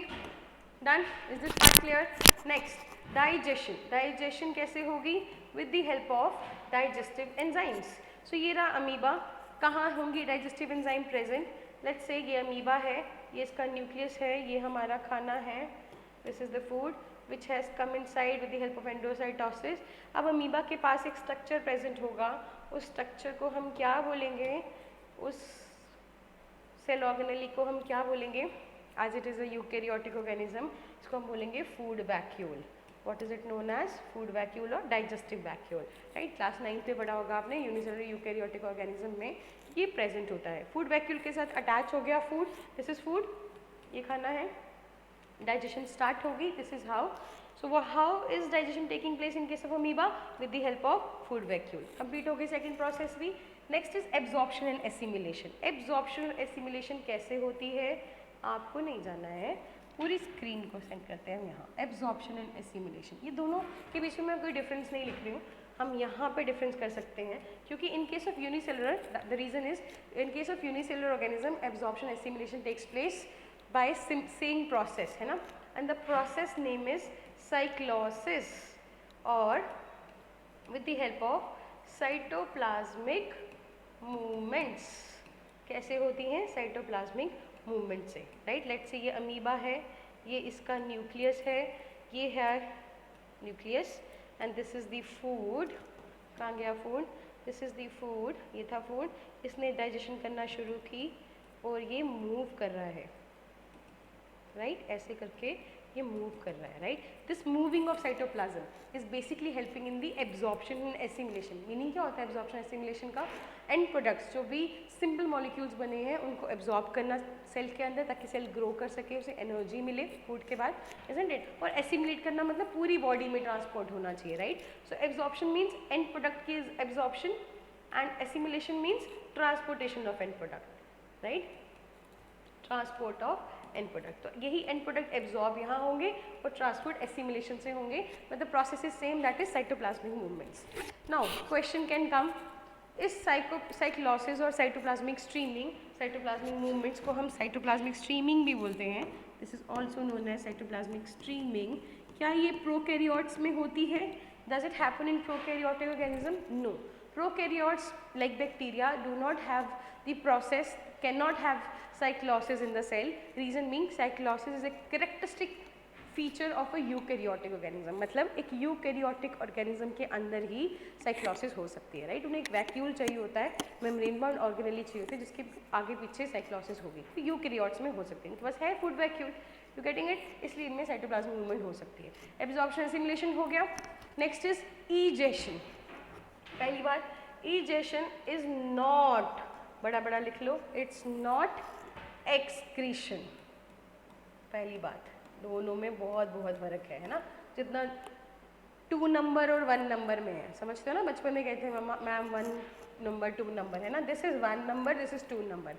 Done? Is this part clear? Next, digestion. Digestion कैसे होगी? With the help of digestive enzymes. So ये रहा अमीबा। कहाँ होंगी digestive enzyme present? Let's say ये अमीबा है, ये इसका न्यूक्लियस है, ये हमारा खाना है, this is the food which has come inside with the help of endocytosis. अब अमीबा के पास एक स्ट्रक्चर प्रेजेंट होगा, उस स्ट्रक्चर को हम क्या बोलेंगे? उस सेल ऑर्गेनेली को हम क्या बोलेंगे? As it is a eukaryotic organism, इसको हम बोलेंगे food vacuole. What is it known as? Food vacuole और डाइजेस्टिव वैक्यूल। राइट, क्लास 9 पे पढ़ा होगा आपने, यूनिसेलुलर यूकैरियोटिक ऑर्गेनिज्म में ये प्रेजेंट होता है। फूड वैक्यूल के साथ अटैच हो गया फूड, दिस इज फूड, ये खाना है, डाइजेशन स्टार्ट होगी, this is how. So how is digestion taking place in case of amoeba? With the help of food vacuole. Complete हो गई सेकेंड प्रोसेस भी। Next is absorption and assimilation. Absorption और assimilation कैसे होती है आपको नहीं जाना है, पूरी स्क्रीन को सेंड करते हैं हम यहाँ। एब्जॉर्प्शन एंड एसिमिलेशन, ये दोनों के बीच में मैं कोई डिफरेंस नहीं लिख रही हूँ, हम यहाँ पे डिफरेंस कर सकते हैं क्योंकि in case of unicellular, the reason is in case of unicellular organism absorption assimilation takes place by same process, है ना, and the process name is cyclosis और with the help of cytoplasmic movements. कैसे होती हैं? Cytoplasmic movement से। Right, let's say ये amoeba है, ये इसका न्यूक्लियस है, ये है nucleus and this is the food. कहाँ गया food? This is the food, ये था फूड, इसने डाइजेशन करना शुरू की और ये मूव कर रहा है। राइट, ऐसे करके ये मूव कर रहा है। Right, this moving of cytoplasm is basically helping in the absorption and assimilation. Meaning क्या होता है एब्जॉर्प्शन एसिमिलेशन का? एंड प्रोडक्ट्स जो भी सिंपल मॉलिक्यूल्स बने हैं उनको एब्जॉर्ब करना सेल के अंदर ताकि सेल ग्रो कर सके, उसे एनर्जी मिले फूड के बाद, इजंट इट? और एसिमिलेट करना मतलब पूरी बॉडी में ट्रांसपोर्ट होना चाहिए। Right, so absorption means end product की absorption and assimilation means transportation of end product. Right, transport of end product. तो यही एंड प्रोडक्ट एब्जॉर्ब यहाँ होंगे और ट्रांसपोर्ट एसिमिलेशन से होंगे, but the process is same, that is cytoplasmic movements. Now question can come, इस cyclosis और cytoplasmic streaming, cytoplasmic movements को हम साइटोप्लाज्मिक स्ट्रीमिंग भी बोलते हैं, this is also known as cytoplasmic streaming. क्या ये प्रोकैरियोट्स में होती है? Does it happen in prokaryotic organism? No, prokaryotes like bacteria do not have the process, cannot have cyclosis in the cell. Reason being cyclosis is a characteristic feature of a eukaryotic organism. मतलब एक eukaryotic organism के अंदर ही cyclosis हो सकती है। Right, उन्हें एक vacuole चाहिए होता है, मेम्ब्रेन बाउंड ऑर्गेनेली चाहिए होती है जिसके आगे पीछे साइक्लोसिस होगी, तो यूकैरियोट्स में हो सकती है, बस है food vacuole, you getting it? इसलिए इनमें साइटोप्लाज्मिक मूवमेंट हो सकती है। एब्जॉर्प्शन एसिमिलेशन हो गया। Next is ईजेशन। पहली बात, ईजेशन इज नॉट, बड़ा बड़ा लिख लो, इट्स नॉट एक्सक्रीशन। पहली बात, दोनों में बहुत बहुत फर्क है ना, जितना 2 नंबर और 1 नंबर में है, समझते हो ना? बचपन में कहते हैं मैम 1 नंबर 2 नंबर है ना, this is 1 number, this is 2 number.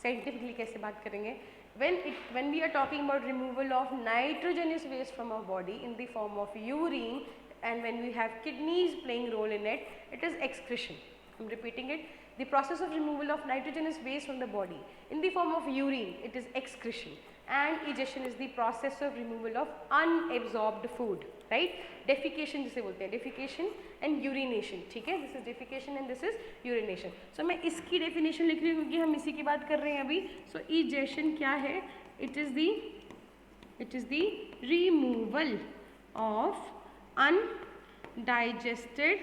Scientifically कैसे बात करेंगे? when we are talking about removal of nitrogenous waste from our body in the form of urine and when we have kidneys playing role in it, it is excretion. I'm repeating it. The process of removal of nitrogenous waste from the body in the form of urine, it is excretion, and egestion is the process of removal of unabsorbed food, right? Defecation जिसे बोलते हैं, defecation and urination, ठीक है? This is defecation and this is urination. So मैं इसकी definition लिख रही हूँ क्योंकि हम इसी की बात कर रहे हैं अभी. So egestion क्या है? It is the removal of undigested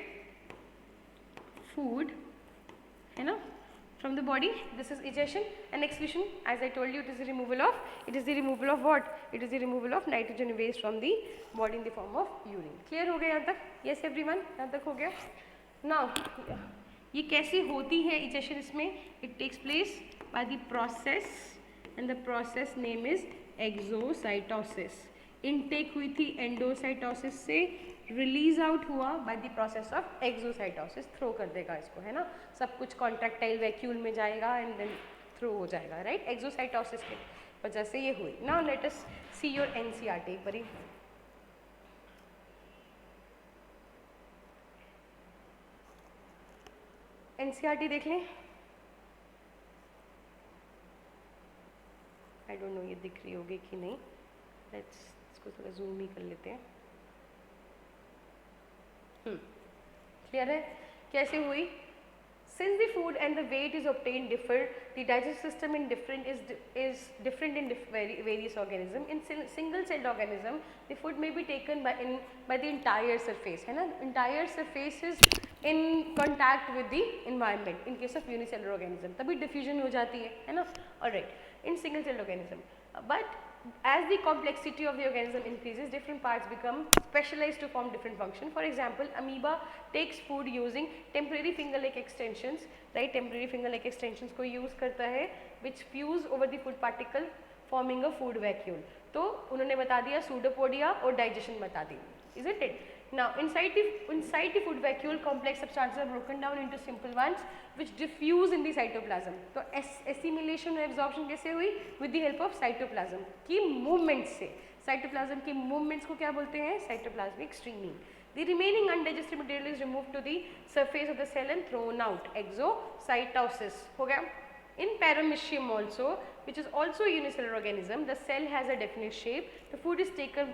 food, है ना, from the body. This is egestion. And excretion, as I told you, it is the removal of what? It is the removal of nitrogen waste from the body in the form of urine. Clear हो गया यहाँ तक? Yes everyone, यहाँ तक हो गया? Now ये कैसे होती है egestion इसमें? It takes place by the process, and the process name is exocytosis. Intake हुई थी endocytosis से, रिलीज आउट हुआ by the process of exocytosis. Throw कर देगा इसको, है ना, सब कुछ कॉन्ट्रैक्टाइल वैक्यूल में जाएगा एंड देन थ्रो हो जाएगा, राइट? एक्सोसाइटोसिस की वजह से ये हुई. Now let us see your NCERT. एक बारी एनसीईआरटी देख लें. आई डोंट नो ये दिख रही होगी कि नहीं. लेट्स इसको थोड़ा जूम ही कर लेते हैं. क्लियर है कैसे हुई? Since the food and the weight is obtained differ, the digestive system is different in various organism. In single-celled organism, the food may be taken by the entire surface, है ना? Entire surface is in contact with the environment. In case of unicellular organism, तभी diffusion हो जाती है ना? Alright. In single-celled organism, but as the complexity of the organism increases, different parts become specialized to form different function. For example, amoeba takes food using temporary finger-like extensions, right? Temporary finger-like extensions को use करता है, which fuse over the food particle, forming a food vacuole. तो उन्होंने बता दिया pseudopodia और digestion बता दी, isn't it? Now inside the food vacuole, complex substances are broken down into simple ones which diffuse in the cytoplasm. तो assimilation और absorption कैसे हुई? With the help of cytoplasm की movements से. cytoplasm की movements को क्या बोलते हैं? cytoplasmic streaming. The remaining undigested material is removed to the surface of the cell and thrown out. Exocytosis हो गया. In Paramecium also, which is also a unicellular organism, the cell has a definite shape. The food is taken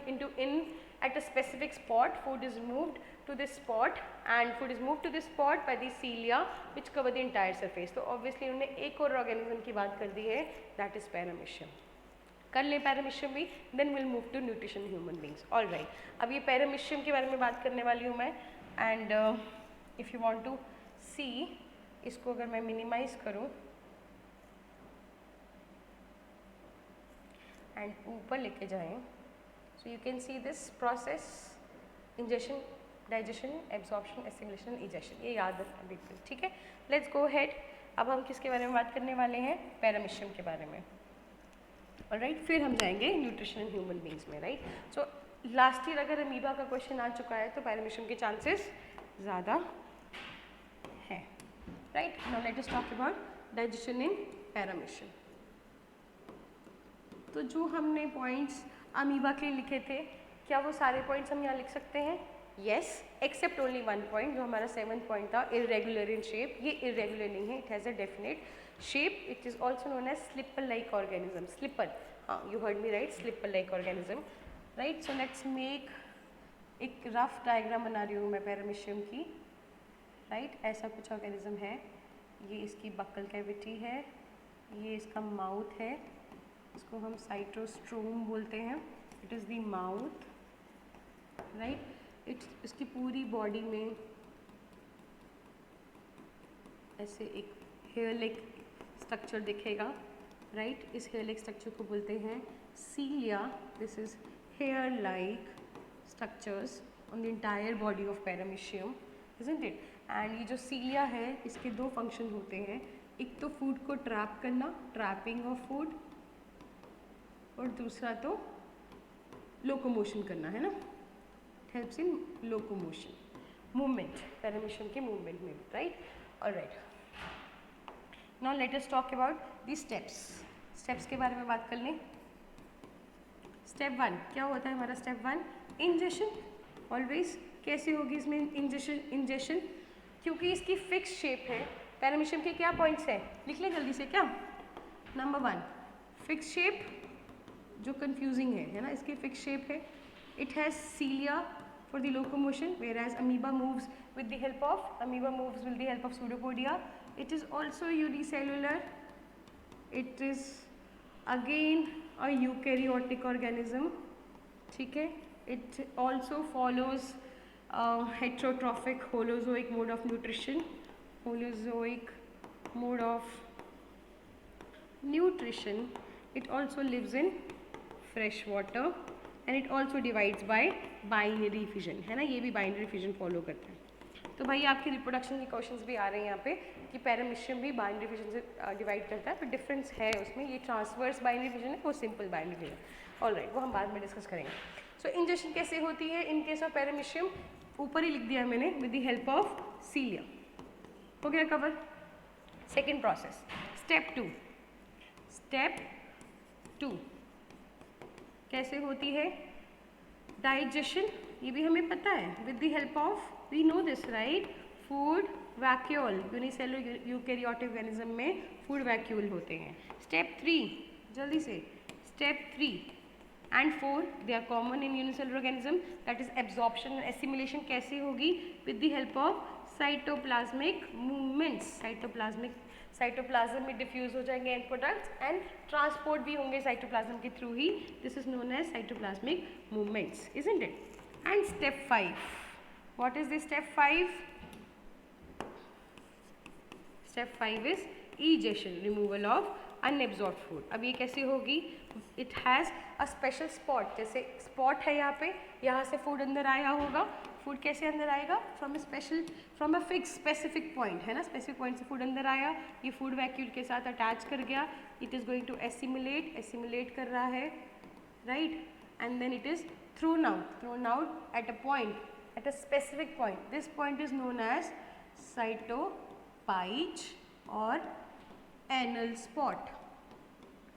at a specific spot. Food is moved to this spot by the cilia which cover the entire surface. तो obviously उन्होंने एक और organism की बात कर दी है, that is Paramecium. कर ले Paramecium भी, then we'll move to nutrition human beings. All right. अब ये Paramecium के बारे में बात करने वाली हूँ मैं, and if you want to see, इसको अगर मैं minimize करूँ and ऊपर लेके जाएं, so you can see this process: ingestion, digestion, absorption, assimilation, egestion. ये याद रखना बिल्कुल, ठीक है? Let's go ahead. अब हम किसके बारे में बात करने वाले हैं? Paramecium के बारे में. Alright, फिर हम जाएंगे न्यूट्रिशन ह्यूमन बींग्स में, राइट? सो लास्ट ईयर अगर अमीबा का क्वेश्चन आ चुका है तो पैरामिशियम के चांसेस ज़्यादा हैं, right? Now let us talk about digestion in paramecium. तो जो हमने पॉइंट्स अमीबा के लिखे थे, क्या वो सारे पॉइंट्स हम यहाँ लिख सकते हैं? Yes, except only one point जो हमारा 7th पॉइंट था, इरेगुलर इन शेप. ये इरेगुलर नहीं है, it has a definite shape. It is also known as slipper like organism. Slipper, you heard me right, slipper like organism, right? So let's make एक rough diagram बना रही हूँ मैं paramecium की, right? ऐसा कुछ ऑर्गेनिज्म है. ये इसकी बक्कल कैविटी है, ये इसका माउथ है, इसको हम साइटोस्ट्रोम बोलते हैं. It is the mouth, right? इसकी पूरी बॉडी में ऐसे एक हेयर लाइक स्ट्रक्चर दिखेगा, राइट? इस हेयर लाइक स्ट्रक्चर को बोलते हैं cilia. This is hair like structures on the entire body of paramecium, isn't it? And ये जो सीलिया है, इसके दो फंक्शन होते हैं. एक तो फूड को ट्रैप करना, ट्रैपिंग ऑफ फूड, और दूसरा तो लोकोमोशन करना, है ना? It helps in locomotion, movement, paramecium के मूवमेंट में, right? Alright, now let us talk about the steps. Steps के बारे में बात कर लें. स्टेप 1 क्या होता है हमारा? Step 1 ingestion. ऑलवेज कैसे होगी इसमें इंजेशन? क्योंकि इसकी फिक्स शेप है, पैरामीशियम के क्या पॉइंट्स हैं, लिख लें जल्दी से क्या। नंबर 1 फिक्स शेप, जो कंफ्यूजिंग है ना, इसकी फिक्स शेप है। It has cilia for the locomotion, whereas amoeba moves with the help of pseudopodia. It is also unicellular, it is again a eukaryotic organism, ठीक है। It also follows heterotrophic holozoic mode of nutrition, it also lives in fresh water and it also divides by binary fission, है ना, ये भी binary fission follow करता है। तो भाई आपके रिप्रोडक्शन के क्वेश्चंस भी आ रहे हैं यहाँ पे कि पैरामीशियम भी बाइनरी फिजन से डिवाइड करता है, पर डिफरेंस है उसमें, ये ट्रांसवर्स बाइनरी फिजन है, वो सिंपल बाइनरी फिजन। ऑलराइट, वो हम बाद में डिस्कस करेंगे। सो इंजेक्शन कैसे होती है इन केस ऑफ पैरामीशियम, ऊपर ही लिख दिया मैंने, with the help of cilia. हो गया cover. Second process, step two कैसे होती है, डाइजेशन, ये भी हमें पता है, with the help of, we know this right, food vacuole, unicellular eukaryotic organism में फूड वैक्यूल होते हैं। स्टेप 3 जल्दी से, step 3 and 4 they are common in unicellular organism, that is absorption and assimilation कैसे होगी, with the help of cytoplasmic movements, cytoplasm में diffuse हो जाएंगे एंड प्रोडक्ट्स एंड ट्रांसपोर्ट भी होंगे साइटोप्लाज्म के थ्रू ही, this is known as cytoplasmic movements, isn't it. And step 5, what is this step 5? Step 5 is egestion, removal of unabsorbed food. अब ये कैसे होगी, it has a special spot, जैसे spot है यहाँ पे, यहाँ से फूड अंदर आया होगा, फूड कैसे अंदर आएगा, from a fix specific point, है ना, स्पेसिफिक पॉइंट से फूड अंदर आया, ये फूड वैक्यूल के साथ अटैच कर गया, it is going to assimilate कर रहा है, right, and then it is thrown out at a point, at a specific point, this point is known as cytopyge or anal spot,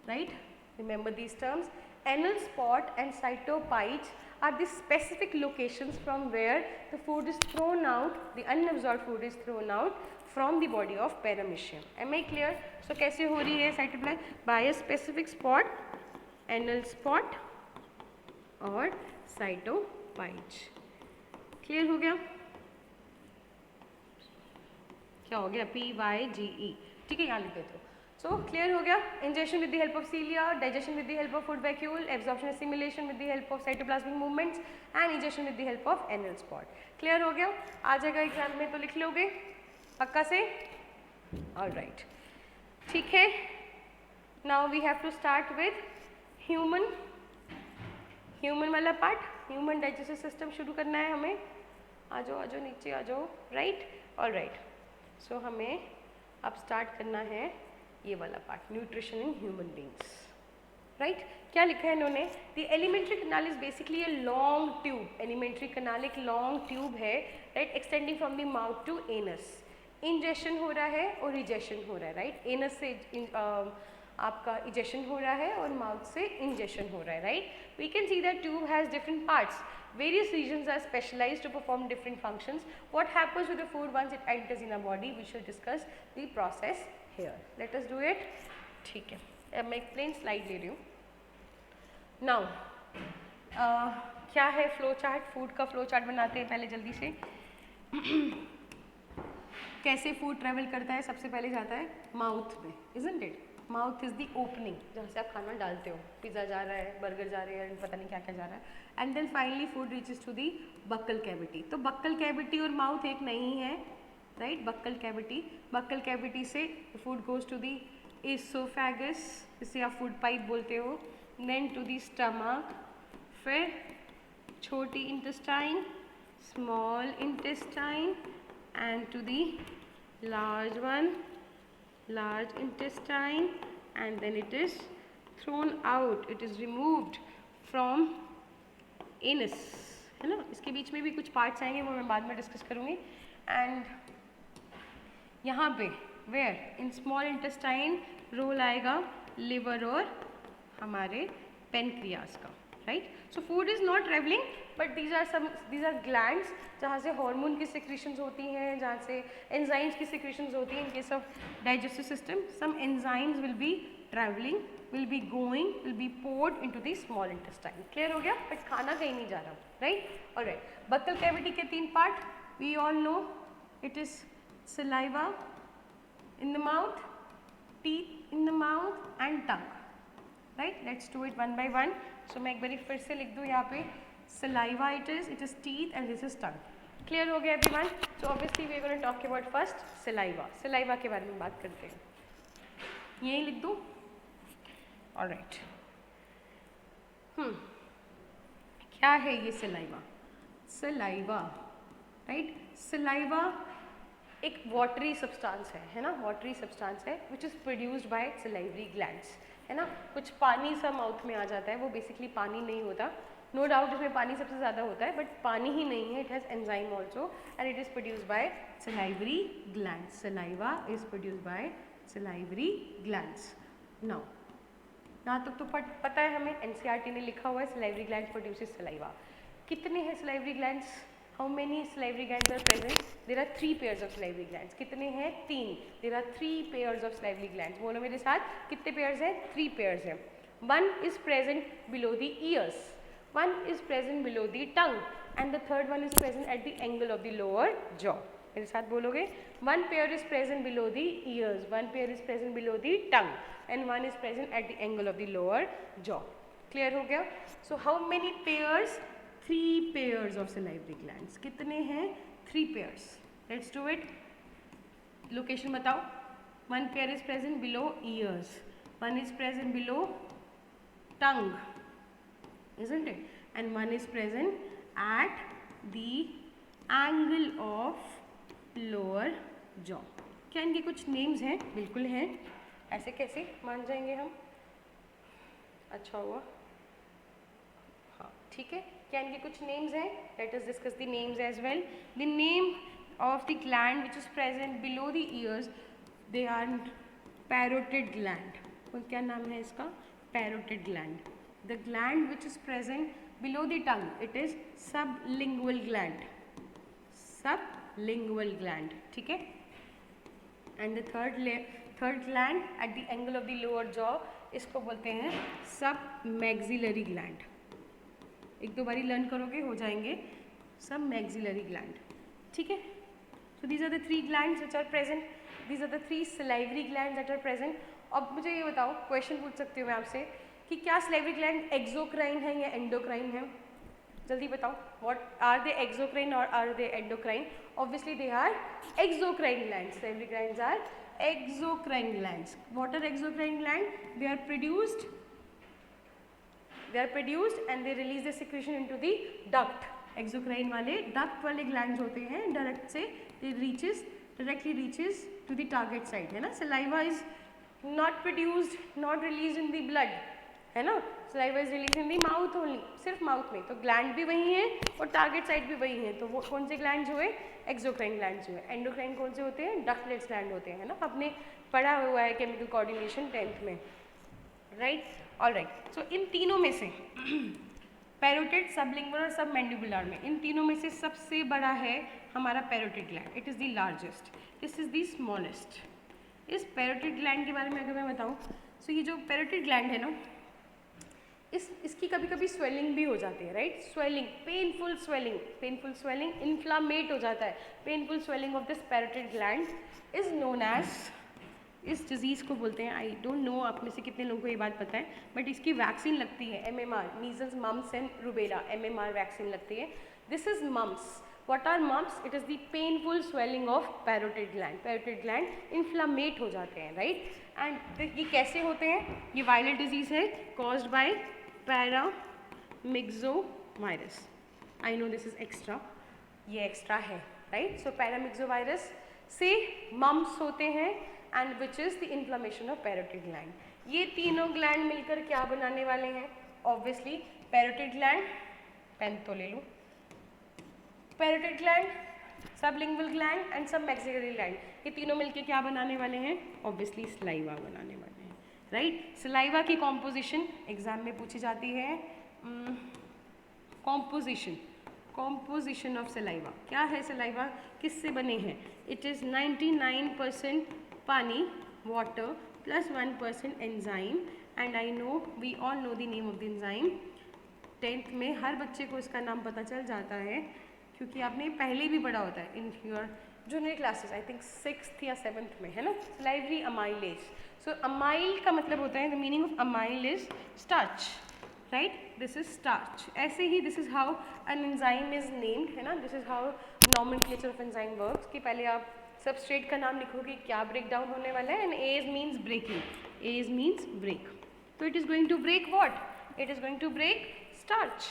right? Remember these terms. Anal spot and cytopyge are the specific locations from where the food is thrown out, the unabsorbed food is thrown out from the body of paramecium. Am I clear? So कैसे हो रही है cytoplasm? By a specific spot, anal spot और cytopyge. Clear हो गया? क्या हो गया, PYGE, ठीक है, यहाँ लिख देते हो। सो क्लियर हो गया, injection with the help of सीलिया, digestion with the help of food vacuole, absorption assimilation with the help of cytoplasmic movements and injection with the help of anal spot. Clear हो गया, आ जाएगा exam में तो लिख लोगे पक्का से, ऑलराइट, ठीक है। Now we have to start with human वाला पार्ट, ह्यूमन डाइजेस्टिव सिस्टम शुरू करना है हमें। आ जाओ नीचे आ जाओ, राइट, ऑलराइट। सो हमें अब स्टार्ट करना है ये वाला part, nutrition in human beings, right. क्या लिखा है इन्होंने, the alimentary canal is basically a long tube, alimentary canal एक लॉन्ग ट्यूब है, right, extending from the mouth to anus. Injection हो रहा है और इजेक्शन हो रहा है, राइट, एनस से आपका इजेक्शन हो रहा है और माउथ से इंजेक्शन हो रहा है, right. We can see that tube has different parts, various regions are specialized to perform different functions. What happens with the food once it enters in our body, we shall discuss the process here. Let us do it. ठीक है, अब मैं एक plane slide ले रही हूँ। Now क्या है फ्लो चार्ट, फूड का फ्लो चार्ट बनाते हैं पहले जल्दी से। कैसे फूड ट्रेवल करता है, सबसे पहले जाता है माउथ में, isn't it. Mouth is the opening जहाँ से आप खाना डालते हो, पिज़्ज़ा जा रहा है, बर्गर जा रहे हैं, पता नहीं क्या क्या जा रहा है, and then finally food reaches to the buccal cavity. तो बक्कल कैविटी और माउथ एक नहीं है, राइट, बक्कल कैविटी से food goes to the oesophagus, जिसे आप फूड पाइप बोलते हो, देन टू दी स्टमक, फिर छोटी intestine, small intestine, and to the large one, large intestine, and then it is thrown out, it is removed from anus, है ना। इसके बीच में भी कुछ पार्ट्स आएंगे, वो मैं बाद में डिस्कस करूँगी। एंड यहाँ पे where in small intestine role आएगा लिवर और हमारे पेनक्रियास का, right. So food is not travelling but these are glands जहाँ से हार्मोन की सिक्रीशंस होती हैं, जहाँ से एंजाइम्स की सिक्रीशंस होती हैं. In case of digestive system some enzymes will be travelling, will be going, will be poured into the small intestine. Clear हो गया. बट खाना कहीं नहीं जा रहा. राइट. ऑलराइट. बक्कल कैविटी के 3 part we all know. It is saliva in the mouth, teeth in the mouth and tongue. Right. Let's do it one by one. So मैं एक बारी फिर से लिख दूँ यहाँ पे. Saliva it is teeth and this is tongue. Clear हो गया everyone. So obviously we are going to talk about first saliva. Saliva के बारे में बात करते हैं. यही लिख दूँ. ऑलराइट. क्या है ये सलाइवा? Saliva, right. सलाइवा एक वाटरी सब्सटेंस है ना, वाटरी सब्सटेंस है which is produced by salivary glands, है ना. कुछ पानी सा माउथ में आ जाता है, वो बेसिकली पानी नहीं होता. नो डाउट इसमें पानी सबसे ज़्यादा होता है बट पानी ही नहीं है. It has enzyme also and it is produced by salivary glands. Saliva is produced by salivary glands. Now यहाँ तक तो पता है हमें, एनसीईआरटी ने लिखा हुआ है सलाइवरी ग्लैंड्स प्रोड्यूसेस सलाइवा. कितने हैं salivary glands? How many salivary glands are present? There are 3 pairs of salivary glands. कितने हैं? 3. There are 3 pairs of salivary glands. बोलो मेरे साथ, कितने पेयर्स हैं? 3 पेयर्स हैं. 1 is present below the years, 1 is present below the tongue and the third one is present at the angle of the lower jaw. मेरे साथ बोलोगे. 1 pair is present below the years, 1 pair is present below the tongue and 1 is present at the angle of the lower jaw. Clear हो गया? So how many pairs? 3 pairs of salivary glands. कितने हैं? 3 pairs. Let's do it. Location बताओ. 1 pair is present below ears, 1 is present below tongue, isn't it? And 1 is present at the angle of lower jaw. क्या इनके कुछ names हैं? बिल्कुल हैं. ऐसे कैसे मान जाएंगे हम? अच्छा हुआ. हाँ ठीक है. क्या इनके कुछ नेम्स हैं? Let us discuss the names as well. The name of the gland which is present below the ears, they are parotid gland. क्या नाम है इसका? Parotid gland. The gland which is present below the tongue, it is sublingual gland. Sublingual gland. ठीक है. And the third gland at the angle of the lower jaw, इसको बोलते हैं सब मैक्सिलरी ग्लैंड. 1-2 बारी लर्न करोगे हो जाएंगे. सब मैक्सिलरी ग्लैंड. ठीक है. So these are the 3 glands which are present. These are the 3 salivary glands that are present. अब मुझे ये बताओ, क्वेश्चन पूछ सकती हूँ मैं आपसे कि क्या सलाइवरी ग्लैंड एक्सोक्राइन है या एंडोक्राइन है? जल्दी बताओ. व्हाट आर दे, एक्सोक्राइन और are they endocrine? Obviously they are exocrine glands. Salivary glands are exocrine glands. What are exocrine glands? They are produced and they release the secretion into the duct. Exocrine वाले duct वाले glands होते हैं. Direct से directly reaches to the target site, है ना. Saliva is not produced, not released in the blood, है ना. Saliva is released in the mouth only, सिर्फ माउथ में. तो ग्लैंड भी वही है और टारगेट साइट भी वही है. तो वो कौन से ग्लैंड्स हुए? एक्सोक्राइन ग्लैंड्स हुए. एंडोक्राइन कौन से होते हैं? डक्टलेट्स ग्लैंड होते हैं, है ना. आपने पढ़ा हुआ है केमिकल कोऑर्डिनेशन 10th में, राइट. ऑलराइट. सो इन तीनों में से पैरोटिड, सबलिंगुअल और सब मैंडिबुलर में, इन तीनों में से सबसे बड़ा है हमारा parotid gland. It is the largest, this is the smallest. इस पैरोटिड ग्लैंड के बारे में अगर मैं बताऊँ, सो ये जो पैरोटिड ग्लैंड है ना, इसकी कभी कभी स्वेलिंग भी हो जाती है, right. Swelling, painful swelling, inflamed हो जाता है. Painful swelling of this parotid gland is known as, इस डिजीज़ को बोलते हैं, आई डोंट नो आप में से कितने लोगों को ये बात पता है, बट इसकी वैक्सीन लगती है. MMR, measles, mumps and rubella, MMR vaccine लगती है. This is mumps. What are mumps? It is the painful swelling of parotid gland. Parotid gland inflammate हो जाते हैं, right? And ये कैसे होते हैं? ये वायरल डिजीज है caused by पैरामिक्सोवायरस. I know this is extra. ये एक्स्ट्रा है, right? So पैरामिक्सोवायरस से मम्प्स होते हैं and which is the inflammation of parotid gland. ये तीनों ग्लैंड मिलकर क्या बनाने वाले हैं? Obviously parotid gland, पेन तो ले लूँ. Parotid gland, sublingual gland and सब मैक्सिलरी ग्लैंड, ये तीनों मिलके क्या बनाने वाले हैं? ऑब्वियसली सलाइवा बनाने वाले हैं, राइट. सलाइवा की कॉम्पोजिशन एग्जाम में पूछी जाती है. Composition of saliva. क्या है सलाइवा, किससे बने हैं? इट इज़ 99% पानी, water plus 1% enzyme, and I know we all know the name of the enzyme. 10th में हर बच्चे को इसका नाम पता चल जाता है, क्योंकि आपने पहले भी पढ़ा होता है in your junior classes, I think 6th या 7th में, है ना। Salivary amylase. सो अमाइल का मतलब होता है, the meaning of amyl is starch, right, this is starch. ऐसे ही this is how an enzyme is named, है ना, this is how nomenclature of enzyme works, कि पहले आप सबस्ट्रेट का नाम लिखोगे क्या ब्रेक डाउन होने वाला है, and ase means breaking, ase means break. तो it is going to break what, it is going to break starch.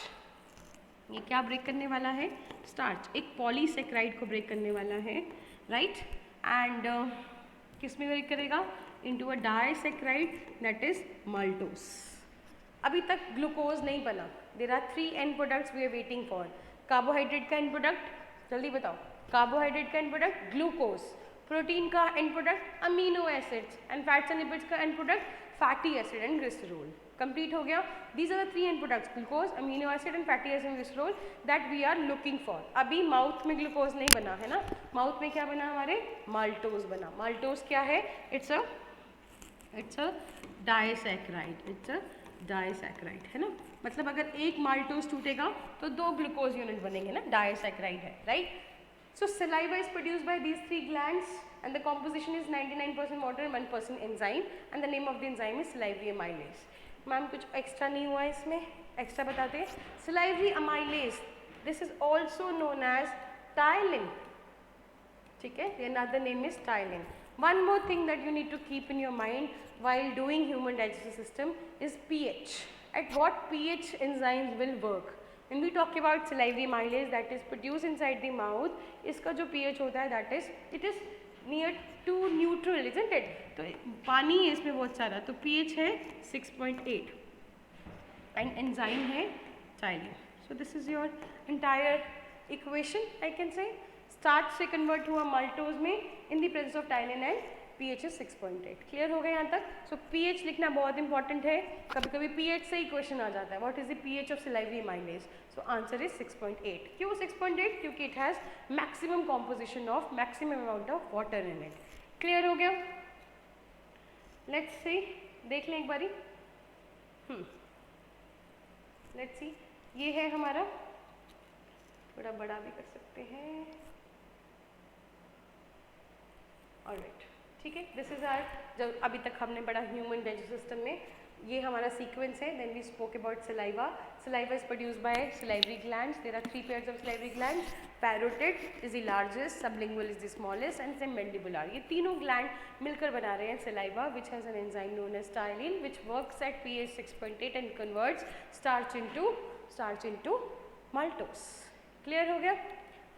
ये क्या ब्रेक करने वाला है? स्टार्च, एक पॉलीसेक्राइड को ब्रेक करने वाला है, राइट, एंड किस में ब्रेक करेगा? Into a disaccharide, that is maltose. अभी तक ग्लूकोज नहीं बना। There are 3 end products we are waiting for. Carbohydrate का एंड प्रोडक्ट, जल्दी बताओ, कार्बोहाइड्रेट का एंड प्रोडक्ट ग्लूकोज, प्रोटीन का end product amino acids, and fats and lipids का end product fatty acid and glycerol. Complete हो गया। These are the 3 end products, glucose, amino acid and fatty acid and glycerol, that we are looking for. अभी mouth में glucose नहीं बना है ना, mouth में क्या बना हमारे? माल्टोज बना। माल्टोज क्या है? It's a disaccharide, it's a disaccharide, है ना। मतलब अगर एक माल्टोज टूटेगा तो 2 ग्लूकोज यूनिट बनेंगे ना, डाइसैक्राइड है, right. So saliva is produced by these 3 glands and the composition is 99% water and 1% enzyme, and the name of the enzyme is salivary amylase. Ma'am कुछ एक्स्ट्रा नहीं हुआ इसमें, एक्स्ट्रा बताते हैं। Salivary amylase, this is also known as ptyalin, ठीक है, another name is tyline. One more thing that you need to keep in your mind while doing human digestive system is pH. At what pH enzymes will work? When we talk about salivary amylase that is produced inside the mouth, इसका जो pH होता है that is, it is near to neutral, isn't it? तो पानी है इसमें बहुत सारा, तो pH है 6.8 and enzyme है tyline. So this is your entire equation, I can say. Starch से कन्वर्ट हुआ माल्टोज में in the presence of ptyalin and pH is 6.8। Clear हो गया यहाँ तक? सो पीएच लिखना बहुत इंपॉर्टेंट है, कभी कभी पीएच से ही क्वेश्चन आ जाता है, what is the pH of salivary amylase? So answer is 6.8। क्यों 6.8? क्योंकि it has maximum composition of, maximum amount of water in it. Clear हो गया? लेट्स सी, देख लें एक बारी। लेट्स सी, ये है हमारा, थोड़ा बड़ा भी कर सकते हैं, ऑलराइट, ठीक है। दिस इज आवर, जब अभी तक हमने पढ़ा ह्यूमन डाइजेस्टिव सिस्टम में, ये हमारा सीक्वेंस है। Then we spoke about saliva. Saliva is produced by salivary glands. There are 3 pairs of salivary glands. Parotid is the largest, sublingual is the smallest, and submandibular. ये तीनों gland मिलकर बना रहे हैं saliva, which has an enzyme known as ptyalin, which works at pH 6.8 and converts starch into maltose. Clear हो गया?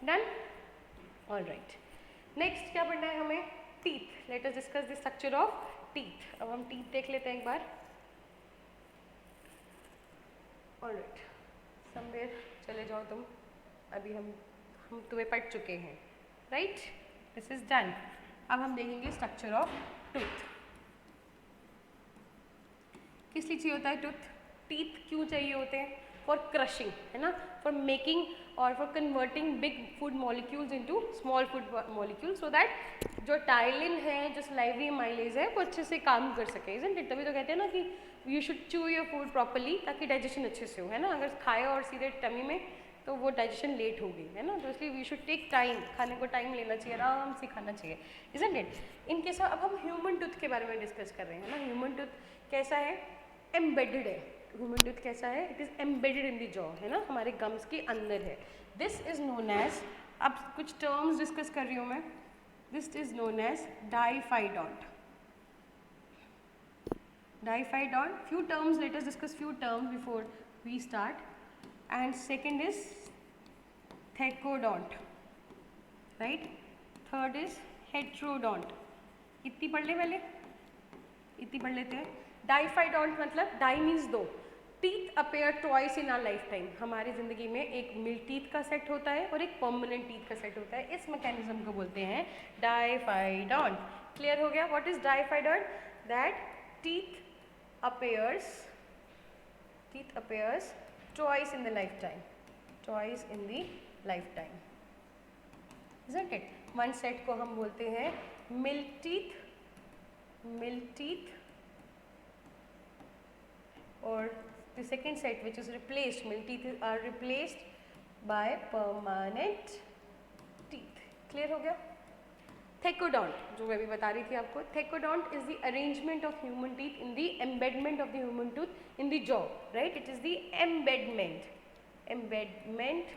Done? Alright, next क्या पढ़ना है हमें? Teeth. Let us discuss the structure of teeth. अब हम टीथ देख लेते हैं एक बार। ऑलराइट, समवेयर चले जाओ तुम, अभी हम तुम्हें पढ़ चुके हैं, राइट, दिस इज डन। अब हम देखेंगे स्ट्रक्चर ऑफ टूथ। किस लिए चाहिए होता है टूथ? टीथ क्यों चाहिए होते हैं? फॉर क्रशिंग, है ना, फॉर मेकिंग और for converting big food molecules into small food molecules, so that जो टाइलिन है, जो सलाइवरी अमाइलेज है, वो अच्छे से काम कर सके, इजंट इट? तभी तो कहते हैं ना कि you should chew your food properly, ताकि डाइजेशन अच्छे से हो, है ना। अगर खाए और सीधे टमी में तो वो डाइजेशन लेट होगी, है ना। तो इसलिए वी शुड टेक टाइम, खाने को टाइम लेना चाहिए, आराम से खाना चाहिए, इजंट इट? इन केस अब हम ह्यूमन टूथ के बारे में डिस्कस कर रहे हैं ना। ह्यूमन टूथ कैसा है? एम्बेडेड है। ह्यूमन टूथ कैसा है? It is embedded in the jaw, है ना, हमारे गम्स के अंदर है। दिस इज नोन एज, अब कुछ टर्म्स डिस्कस कर रही हूँ मैं, this is known as diphyodont. Diphyodont, few terms, let us discuss few terms before we start. And second is thecodont, right? Third is heterodont. इतनी पढ़ ले पहले, इतनी पढ़ लेते हैं। डाइफाइडोंट मतलब, di means 2, teeth appear twice in our lifetime. हमारी ज़िंदगी में एक मिल टीथ का सेट होता है और एक परमानेंट टीथ का सेट होता है। इस मैकेनिज्म को बोलते हैं डाइफाइडोंट। क्लियर हो गया? What is diphyodont? That teeth appears twice in the lifetime, twice in the lifetime, isn't it? One set को हम बोलते हैं milk teeth, or the second set which is replaced, milk teeth are replaced by permanent teeth. Clear हो गया? Thecodont, जो मैं भी बता रही थी आपको, thecodont is the arrangement of human teeth in the embedment of the human tooth in the jaw, right? It is the embedment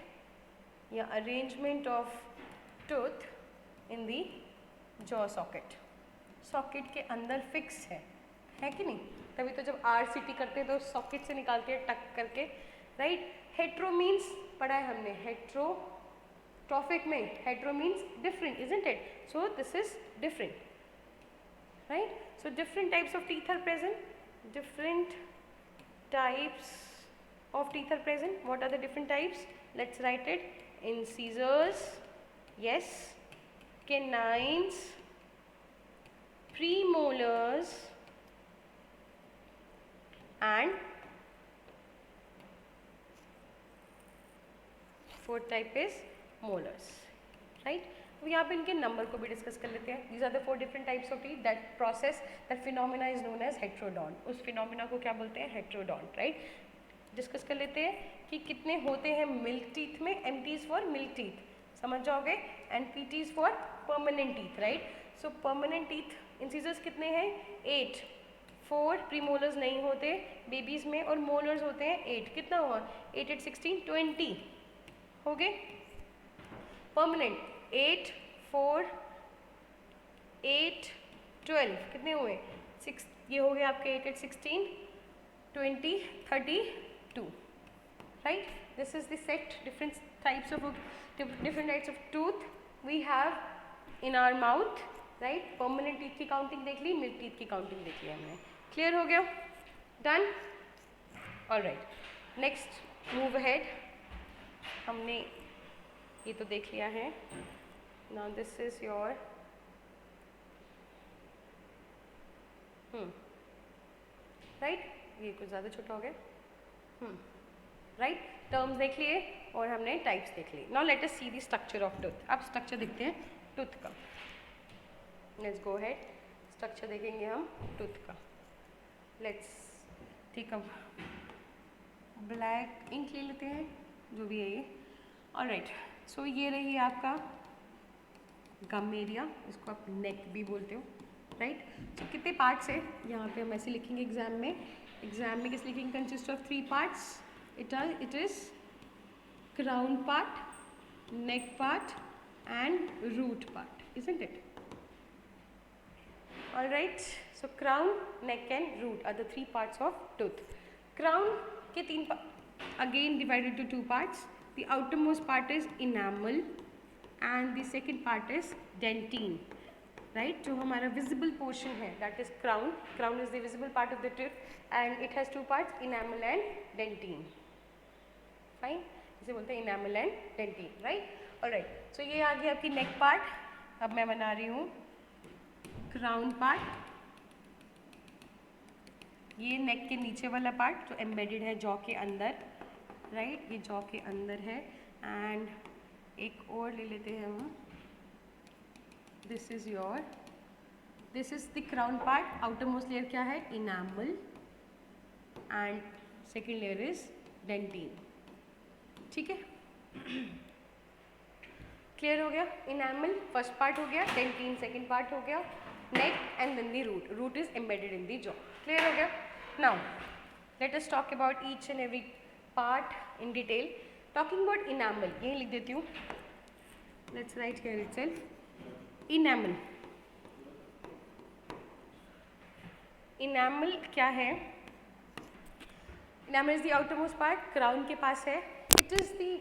या arrangement of tooth in the jaw socket. Socket के अंदर fix है कि नहीं? तभी तो जब RCT करते हैं तो socket से निकालते हैं टक करके, right? Hetero means पढ़ा है हमने, heterotrophic में hetero means different, isn't it? So this is different, right? So different types of teeth are present. Different types of teeth are present. What are the different types? Let's write it. Incisors, yes. Canines, premolars, and fourth type is molars, right? अब यहाँ पे इनके number को भी discuss कर लेते हैं. These are the 4 different types of teeth. That process, that phenomena is known as heterodont. उस phenomena को क्या बोलते हैं? heterodont, right? डिस्कस कर लेते हैं कि कितने होते हैं मिल्क टीथ में. MT is for milk teeth, समझ जाओगे, and PT is for permanent teeth, right? So permanent teeth incisors कितने हैं? 8. 4 premolars नहीं होते बेबीज में, और molars होते हैं 8. कितना हुआ? 8 8 16 20 हो गए. परमानेंट 8 4 8 12 कितने हुए? 6. ये हो गए आपके 8 8 16 20 32, right? This is the set, different types of tooth we have in our mouth, right? permanent teeth की काउंटिंग देख ली, मिल्क टीथ की काउंटिंग देख ली हमने. क्लियर हो गया? Done. Alright, next move ahead. हमने ये तो देख लिया है. Now this is your right. ये कुछ ज़्यादा छोटा हो गया. राइट, टर्म्स देख लिए और हमने टाइप्स देख लिए. Now let us see the structure of tooth. अब स्ट्रक्चर देखते हैं टूथ का. Let's go ahead. स्ट्रक्चर देखेंगे हम टूथ का. लेट्स ठीक है, ब्लैक इंक ले लेते हैं, जो भी है ये. ऑलराइट, सो ये रही आपका गम एरिया, इसको आप नेक भी बोलते हो, राइट? सो कितने पार्ट्स है यहाँ पे हम ऐसे लिखेंगे एग्जाम में. एग्जाम में किस लिखेंगे? Consist of 3 parts. It is crown part, neck part and root part, isn't it? Alright, so crown, neck and root are the 3 parts of tooth. Crown के 3 again divided into 2 parts. The outermost part is enamel and the second part is dentine, right? जो हमारा visible portion है, that is crown. Crown is the visible part of the tooth and it has 2 parts, enamel and dentine. Fine, इसे बोलते हैं enamel and dentine, right? Alright, so ये आ गई आपकी neck part. अब मैं बना रही हूँ क्राउन पार्ट. ये नेक के नीचे वाला पार्ट जो एम्बेडेड है जॉ के अंदर, राइट? ये जॉ के अंदर है. एंड एक और ले लेते हैं हम. This is the crown part. Outermost layer क्या है? Enamel and second layer is dentin. ठीक है, क्लियर हो गया? इनामल फर्स्ट पार्ट हो गया, डेंटिन सेकेंड पार्ट हो गया, neck and then the root. Root is embedded in the jaw. Clear हो गया? Now let us talk about each and every part in detail. Talking about enamel, यही लिख देती हूँ. Let's write here itself. Enamel. Enamel क्या है? Enamel is the outermost part. Crown के पास है. It is the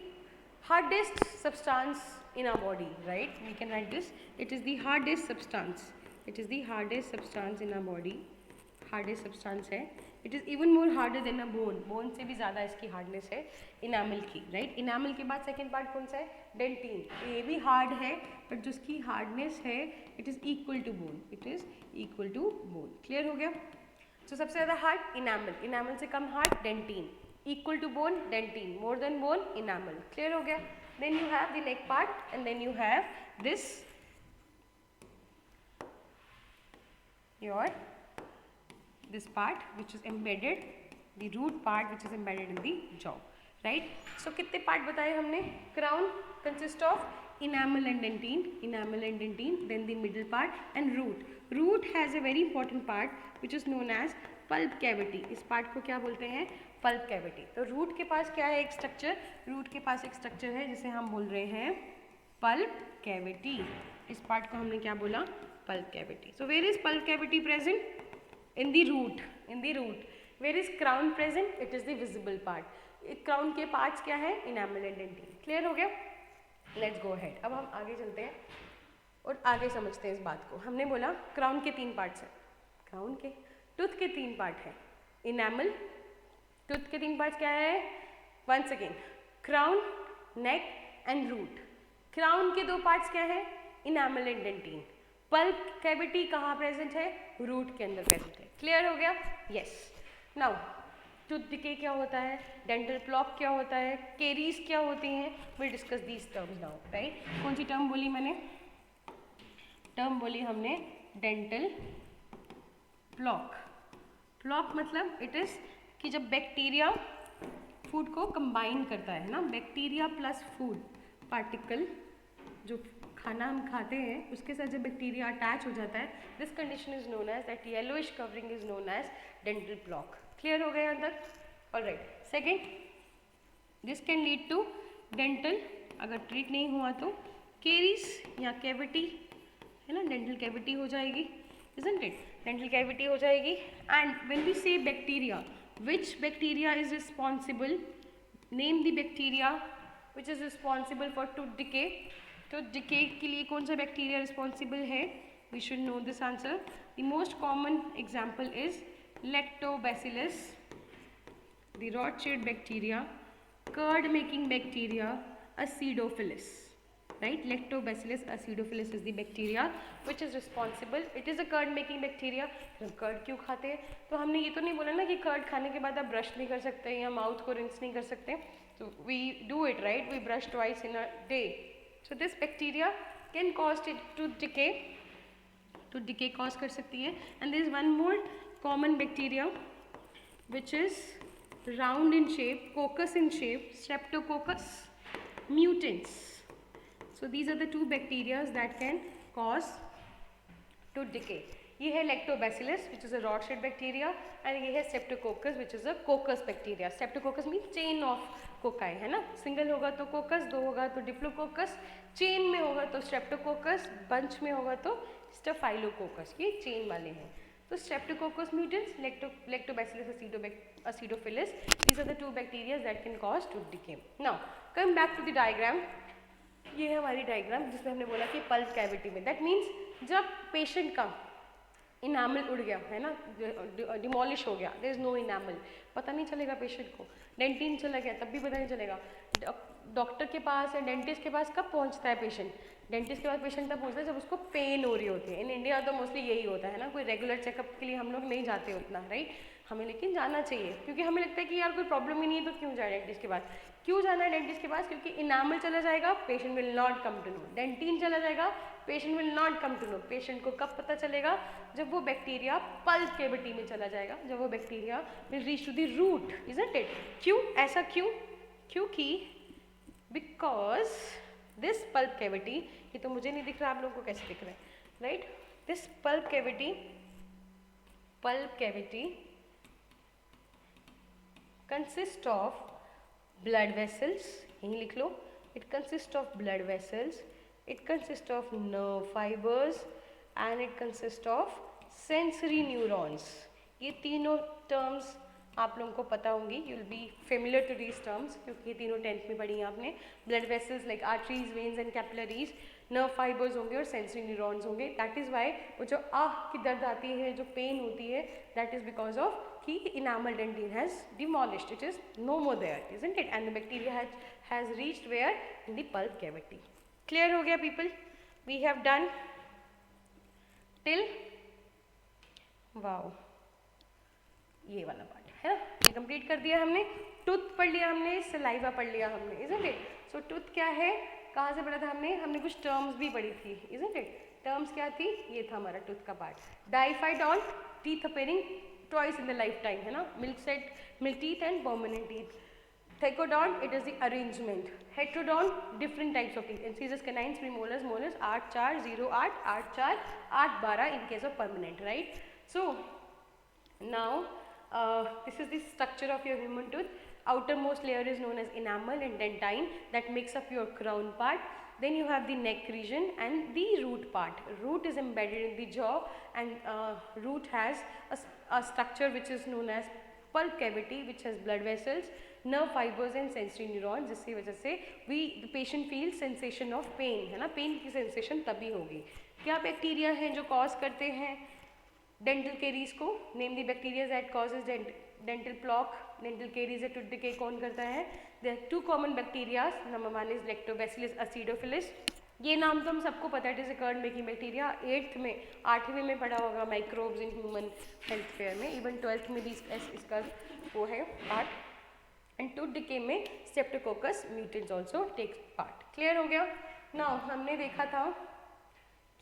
hardest substance in our body, right? We can write this. It is the hardest substance. It is the hardest substance in our body. Hardest substance है. It is even more harder than a bone. Bone से भी ज़्यादा इसकी hardness है enamel की, right? Enamel के बाद second part कौन सा है? Dentine. ये भी hard है, but जो इसकी hardness है, it is equal to bone. It is equal to bone. Clear हो गया? So सबसे ज़्यादा hard enamel. Enamel से कम hard dentine. equal to bone dentine, more than bone enamel. Clear हो गया? Then you have the neck part and then you have this this part which is embedded, the root part which is embedded in the jaw, right? So कितने part बताए हमने? Crown consists of enamel and dentine, then the middle part and root. Root has a very important part which is known as pulp cavity. इस part को क्या बोलते हैं? Pulp cavity. तो root के पास क्या है? एक structure. Root के पास एक structure है जिसे हम बोल रहे हैं pulp cavity. इस part को हमने क्या बोला? Pulp cavity. So where is pulp cavity present? In the root. In the root. Where is crown present? It is the visible part. Crown के parts क्या है? Enamel and dentine. Clear हो गया? Let's go ahead. अब हम आगे चलते हैं और आगे समझते हैं इस बात को. हमने बोला क्राउन के 3 पार्ट्स हैं. क्राउन के टूथ के 3 पार्ट हैं. इनैमल, टूथ के 3 पार्ट्स क्या है? Once again crown, neck and root. Crown के 2 पार्ट्स क्या है? Enamel and dentin. Pulp cavity कहाँ प्रेजेंट है? रूट के अंदर प्रेजेंट है. क्लियर हो गया? यस. नाउ टूथ डिके क्या होता है? डेंटल प्लॉक क्या होता है? केरीज क्या होती हैं? Will discuss these terms now, right? कौन सी टर्म बोली मैंने? टर्म बोली हमने डेंटल प्लॉक. प्लॉक मतलब इट इज कि जब बैक्टीरिया फूड को कंबाइन करता है ना, बैक्टीरिया प्लस फूड पार्टिकल, जो खाना हम खाते हैं उसके साथ जब बैक्टीरिया अटैच हो जाता है, this condition is known as, that yellowish covering is known as dental plaque. Clear हो गया अंदर? Alright. Second, this can lead to dental, अगर ट्रीट नहीं हुआ तो केरीज या कैविटी, है ना, डेंटल कैविटी हो जाएगी, isn't it? डेंटल कैविटी हो जाएगी. एंड व्हेन वी से bacteria, which bacteria is responsible? Name the bacteria which is responsible for tooth decay. Tooth decay के लिए कौन सा बैक्टीरिया रिस्पॉन्सिबल है? We should know this answer. The most common example is Lactobacillus, the rot-shaped bacteria, curd-making bacteria, Acidophilus. Right? Lactobacillus acidophilus is the bacteria which is responsible. It is a curd-making bacteria. हम curd क्यों खाते हैं? तो हमने ये तो नहीं बोला ना कि कर्ड खाने के बाद आप ब्रश नहीं कर सकते या माउथ को रिंस नहीं कर सकते. So we do it, right? We brush twice in a day. So this bacteria can cause tooth decay. Tooth decay cause कर सकती है. And there is one more common bacteria which is round in shape, coccus in shape, Streptococcus mutans. So these are the 2 bacteria that can cause tooth decay. ये है lactobacillus which is a rod-shaped bacteria and ये है streptococcus which is a coccus bacteria. Streptococcus means chain of cocci, है ना? Single होगा तो coccus, 2 होगा तो diplodocus, चेन में होगा तो streptococcus, बंच में होगा तो staphylococcus. ये चेन वाले हैं. तो streptococcus mutans, lactobacillus acidophilus, these are the 2 bacteria that can cause tooth decay. Now come back to the diagram. ये है हमारी डायग्राम जिसमें हमने बोला कि पल्प कैविटी में, दैट मीन्स जब पेशेंट का इनामल उड़ गया है ना, डिमोलिश हो गया, देयर इज नो इनामल, पता नहीं चलेगा पेशेंट को. डेंटिन चला गया तब भी पता नहीं चलेगा. डॉक्टर के पास या डेंटिस्ट के पास कब पहुंचता है पेशेंट? डेंटिस्ट के पास पेशेंट तब पहुंचता है जब उसको पेन हो रही होती है. इन इंडिया तो मोस्टली यही होता है ना, कोई रेगुलर चेकअप के लिए हम लोग नहीं जाते उतना, राइट? हमें लेकिन जाना चाहिए क्योंकि हमें लगता है कि यार कोई प्रॉब्लम ही नहीं है तो क्यों जाए डेंटिस्ट के पास. क्यों जाना है डेंटिस्ट के पास? क्योंकि इनामल चला जाएगा, patient will not come to know. Dentin चला जाएगा, patient will not come to know. Patient को कब पता चलेगा? जब वो बैक्टीरिया पल्प कैविटी में चला जाएगा, जब वो bacteria will reach to the root, isn't it? क्यों ऐसा? क्यों? क्योंकि बिकॉज दिस पल्प कैविटी, ये तो मुझे नहीं दिख रहा, आप लोगों को कैसे दिख रहा है, right? This pulp cavity consist of blood vessels, यहीं लिख लो. It consists of blood vessels, it consists of nerve fibers and it consists of sensory neurons. ये तीनों terms आप लोगों को पता होंगी. You will be familiar to these terms क्योंकि ये तीनों 10th में पढ़ी हैं आपने. Blood vessels like arteries, veins and capillaries, nerve fibers होंगे और sensory neurons होंगे. That is why वो जो आह की दर्द आती है, जो पेन होती है, that is because of कि enamel dentin has demolished, it is no more there, isn't it? And the bacteria has reached where? In the pulp cavity. Clear हो गया people? We have done till, wow, ये वाला part है ना, ये complete कर दिया हमने। टूथ पढ़ लिया हमने, सलाइवा पढ़ लिया हमने, इजंट इट। सो टूथ क्या है, कहाँ से पढ़ा था हमने कुछ टर्म्स भी पढ़ी थी, इजंट इट। टर्म्स क्या थी, ये था हमारा टूथ का part. Diphyodont, teeth appearing twice in the life time, है ना, milk teeth and permanent teeth. Thecodont, it is the arrangement. Heterodont, different types of teeth. Incisors, canines, premolars, molars, 8 4 0 8 8 4 8 12 in case of permanent, right? So now this is the structure of your human tooth. Outermost layer is known as enamel and dentine that makes up your crown part. Then you have the neck region and the root part. Root is embedded in the jaw, and root has a structure which is known as pulp cavity, which has blood vessels, nerve fibers and sensory neurons, जिसकी वजह से the patient feels sensation of pain, है ना, pen की sensation तभी होगी। क्या bacteria हैं जो कॉज करते हैं डेंटल केरीज को? Name the bacteria that causes dental plaque, dental caries या टूथ डिके कौन करता है? There are 2 common bacterias, number 1 is lactobacillus acidophilus. ये नाम तो हम सबको पता है, it is a curd making bacteria. 8th में 8वीं में पढ़ा होगा microbes in human health fair में, इवन 12th में भी इसका वो है पार्ट। एंड टूथ डिके में Streptococcus mutants also takes part. Clear हो गया? नाउ हमने देखा था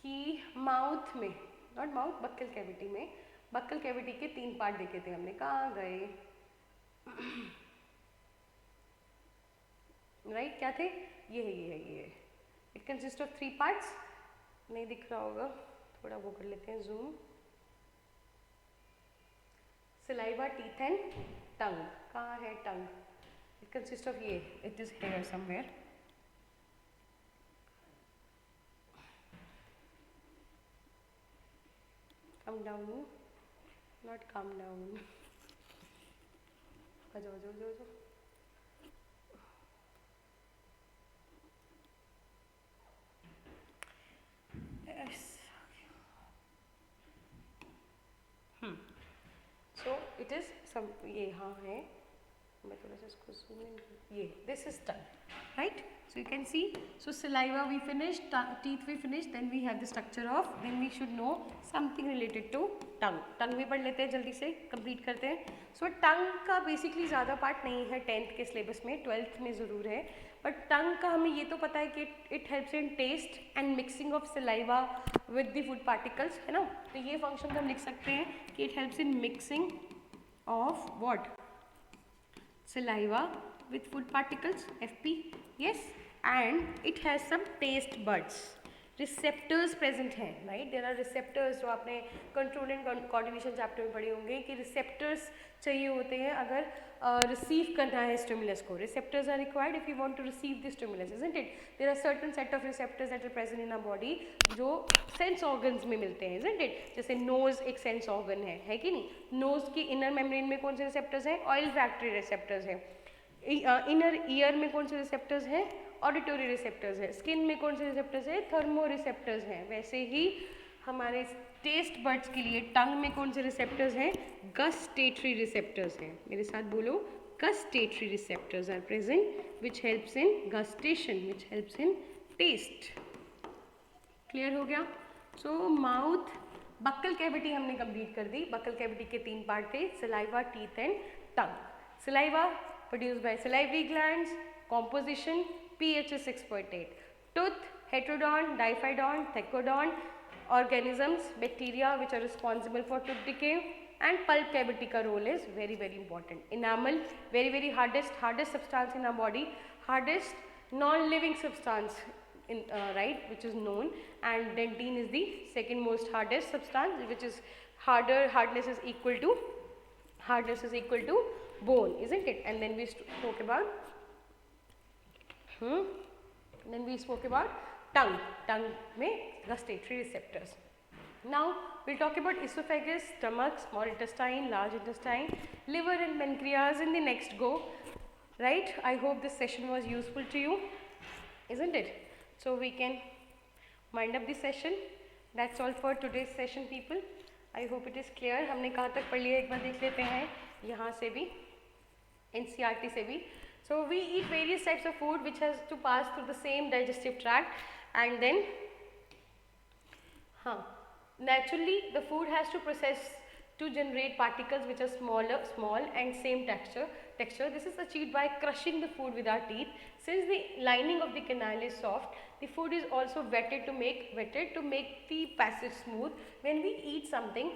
कि माउथ में, नॉट माउथ, बक्कल कैविटी में, बक्कल कैविटी के 3 पार्ट देखे थे हमने। कहाँ गए? राइट, क्या थे? ये है। It consist of 3 parts. नहीं दिख रहा होगा, थोड़ा वो कर लेते हैं zoom. Saliva, teeth and tongue. कहाँ है टंग? इट कंसिस्ट ऑफ ये, it is here somewhere. Come down, not come down, आ जाओ। सो इट इज सम, ये हाँ है, मैं थोड़ा सा इसको zoom in, ये this is tongue, right? So you can see, so saliva we finish, teeth we finish, then we have the structure of, then we should know something related to tongue. Tongue भी पढ़ लेते हैं, जल्दी से complete करते हैं। सो टंग का basically ज़्यादा पार्ट नहीं है 10th के सिलेबस में, 12th में ज़रूर है, बट टंग का हमें ये तो पता है कि it helps in taste and mixing of saliva with the food particles, है ना। तो ये फंक्शन हम लिख सकते हैं कि it helps in mixing of what? Saliva with food particles, FP, yes, and it has some taste buds, receptors present हैं, right? There are receptors जो आपने कंट्रोल एंड कोऑर्डिनेशन चैप्टर में पढ़े होंगे कि receptors चाहिए होते हैं अगर रिसीव करना है स्टिमुलस को। receptors are required if you want to receive the stimulus, isn't it? There are certain set of receptors that are present in our body जो सेंस ऑर्गन्स में मिलते हैं, isn't it? जैसे नोज एक sense organ है कि नहीं? Knows की इनर मेम्ब्रेन में कौन से रिसेप्टर्स हैं? ऑयल फैक्ट्री रिसेप्टर्स हैं। इनर ईयर में कौन से रिसेप्टर्स हैं? ऑडिटोरी रिसेप्टर्स है। स्किन में कौन से रिसेप्टर्स है? थर्मो रिसेप्टर्स हैं। वैसे ही हमारे टेस्ट बर्ड्स के लिए टंग में कौन से रिसेप्टर्स हैं? गस्टेटरी रिसेप्टर्स हैं। मेरे साथ बोलो, gustatory receptors are present which helps in gustation, which helps in taste. Clear हो गया? सो माउथ, बक्कल कैविटी हमने कंप्लीट कर दी। बक्कल कैविटी के 3 पार्ट थे, saliva, teeth and tongue. Saliva produced by salivary glands, composition pH is 6.8, tooth, heterodont, diphyodont, thecodont, organisms, bacteria which are responsible for tooth decay, and pulp cavity का role is very important. Enamel, very hardest substance in our body, hardest non-living substance in right, which is known, and dentine is the second most hardest substance, which is hardness is equal to bone, isn't it? And then we spoke about then we spoke about tongue में gustatory receptors. Now we'll talk about esophagus, stomach, small intestine, large intestine, liver and pancreas in the next go, right? I hope this session was useful to you, isn't it? So we can wind up the session. That's all for today's session, people. I hope it is clear. हमने कहाँ तक पढ़ लिया एक बार देख लेते हैं, यहाँ से भी, NCERT से भी. So we eat various types of food which has to pass through the same digestive tract, and then naturally the food has to process to generate particles which are small and same texture. This is achieved by crushing the food with our teeth. Since the lining of the canal is soft, the food is also wetted to make the passage smooth. When we eat something,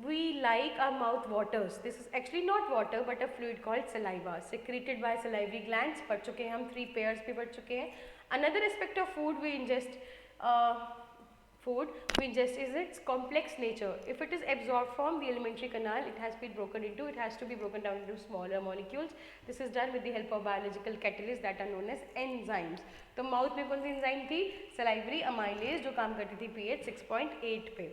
we like our mouth waters. This is actually not water but a fluid called saliva secreted by salivary glands. पढ़ चुके हैं हम 3 pairs भी पढ़ चुके हैं. Another aspect of food we ingest is its complex nature. If it is absorbed from the alimentary canal, it has to be broken down into smaller molecules. This is done with the help of biological catalysts that are known as enzymes. तो mouth में कौन सी enzyme थी? salivary amylase जो काम करती थी pH 6.8 पे.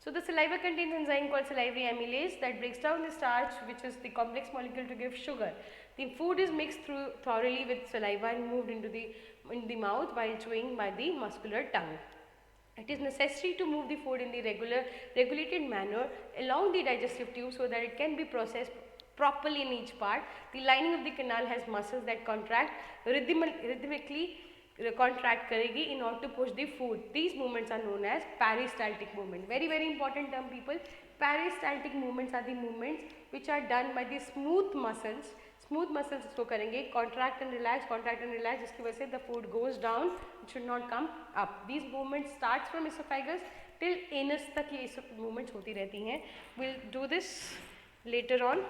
So the saliva contains enzyme called salivary amylase that breaks down the starch, which is the complex molecule, to give sugar. The food is mixed thoroughly with saliva and moved into the mouth while chewing by the muscular tongue. It is necessary to move the food in the regulated manner along the digestive tube so that it can be processed properly in each part. The lining of the canal has muscles that contract rhythmically करेगी in order to push the food. These movements are known as peristaltic movement. Very important term, people. Peristaltic movements are the movements which are done by the smooth muscles. Smooth muscles इसको करेंगे contract and relax, जिसकी वजह से the food goes down, it should not come up. These movements starts from esophagus till anus तक ये movements होती रहती हैं. We'll do this later on.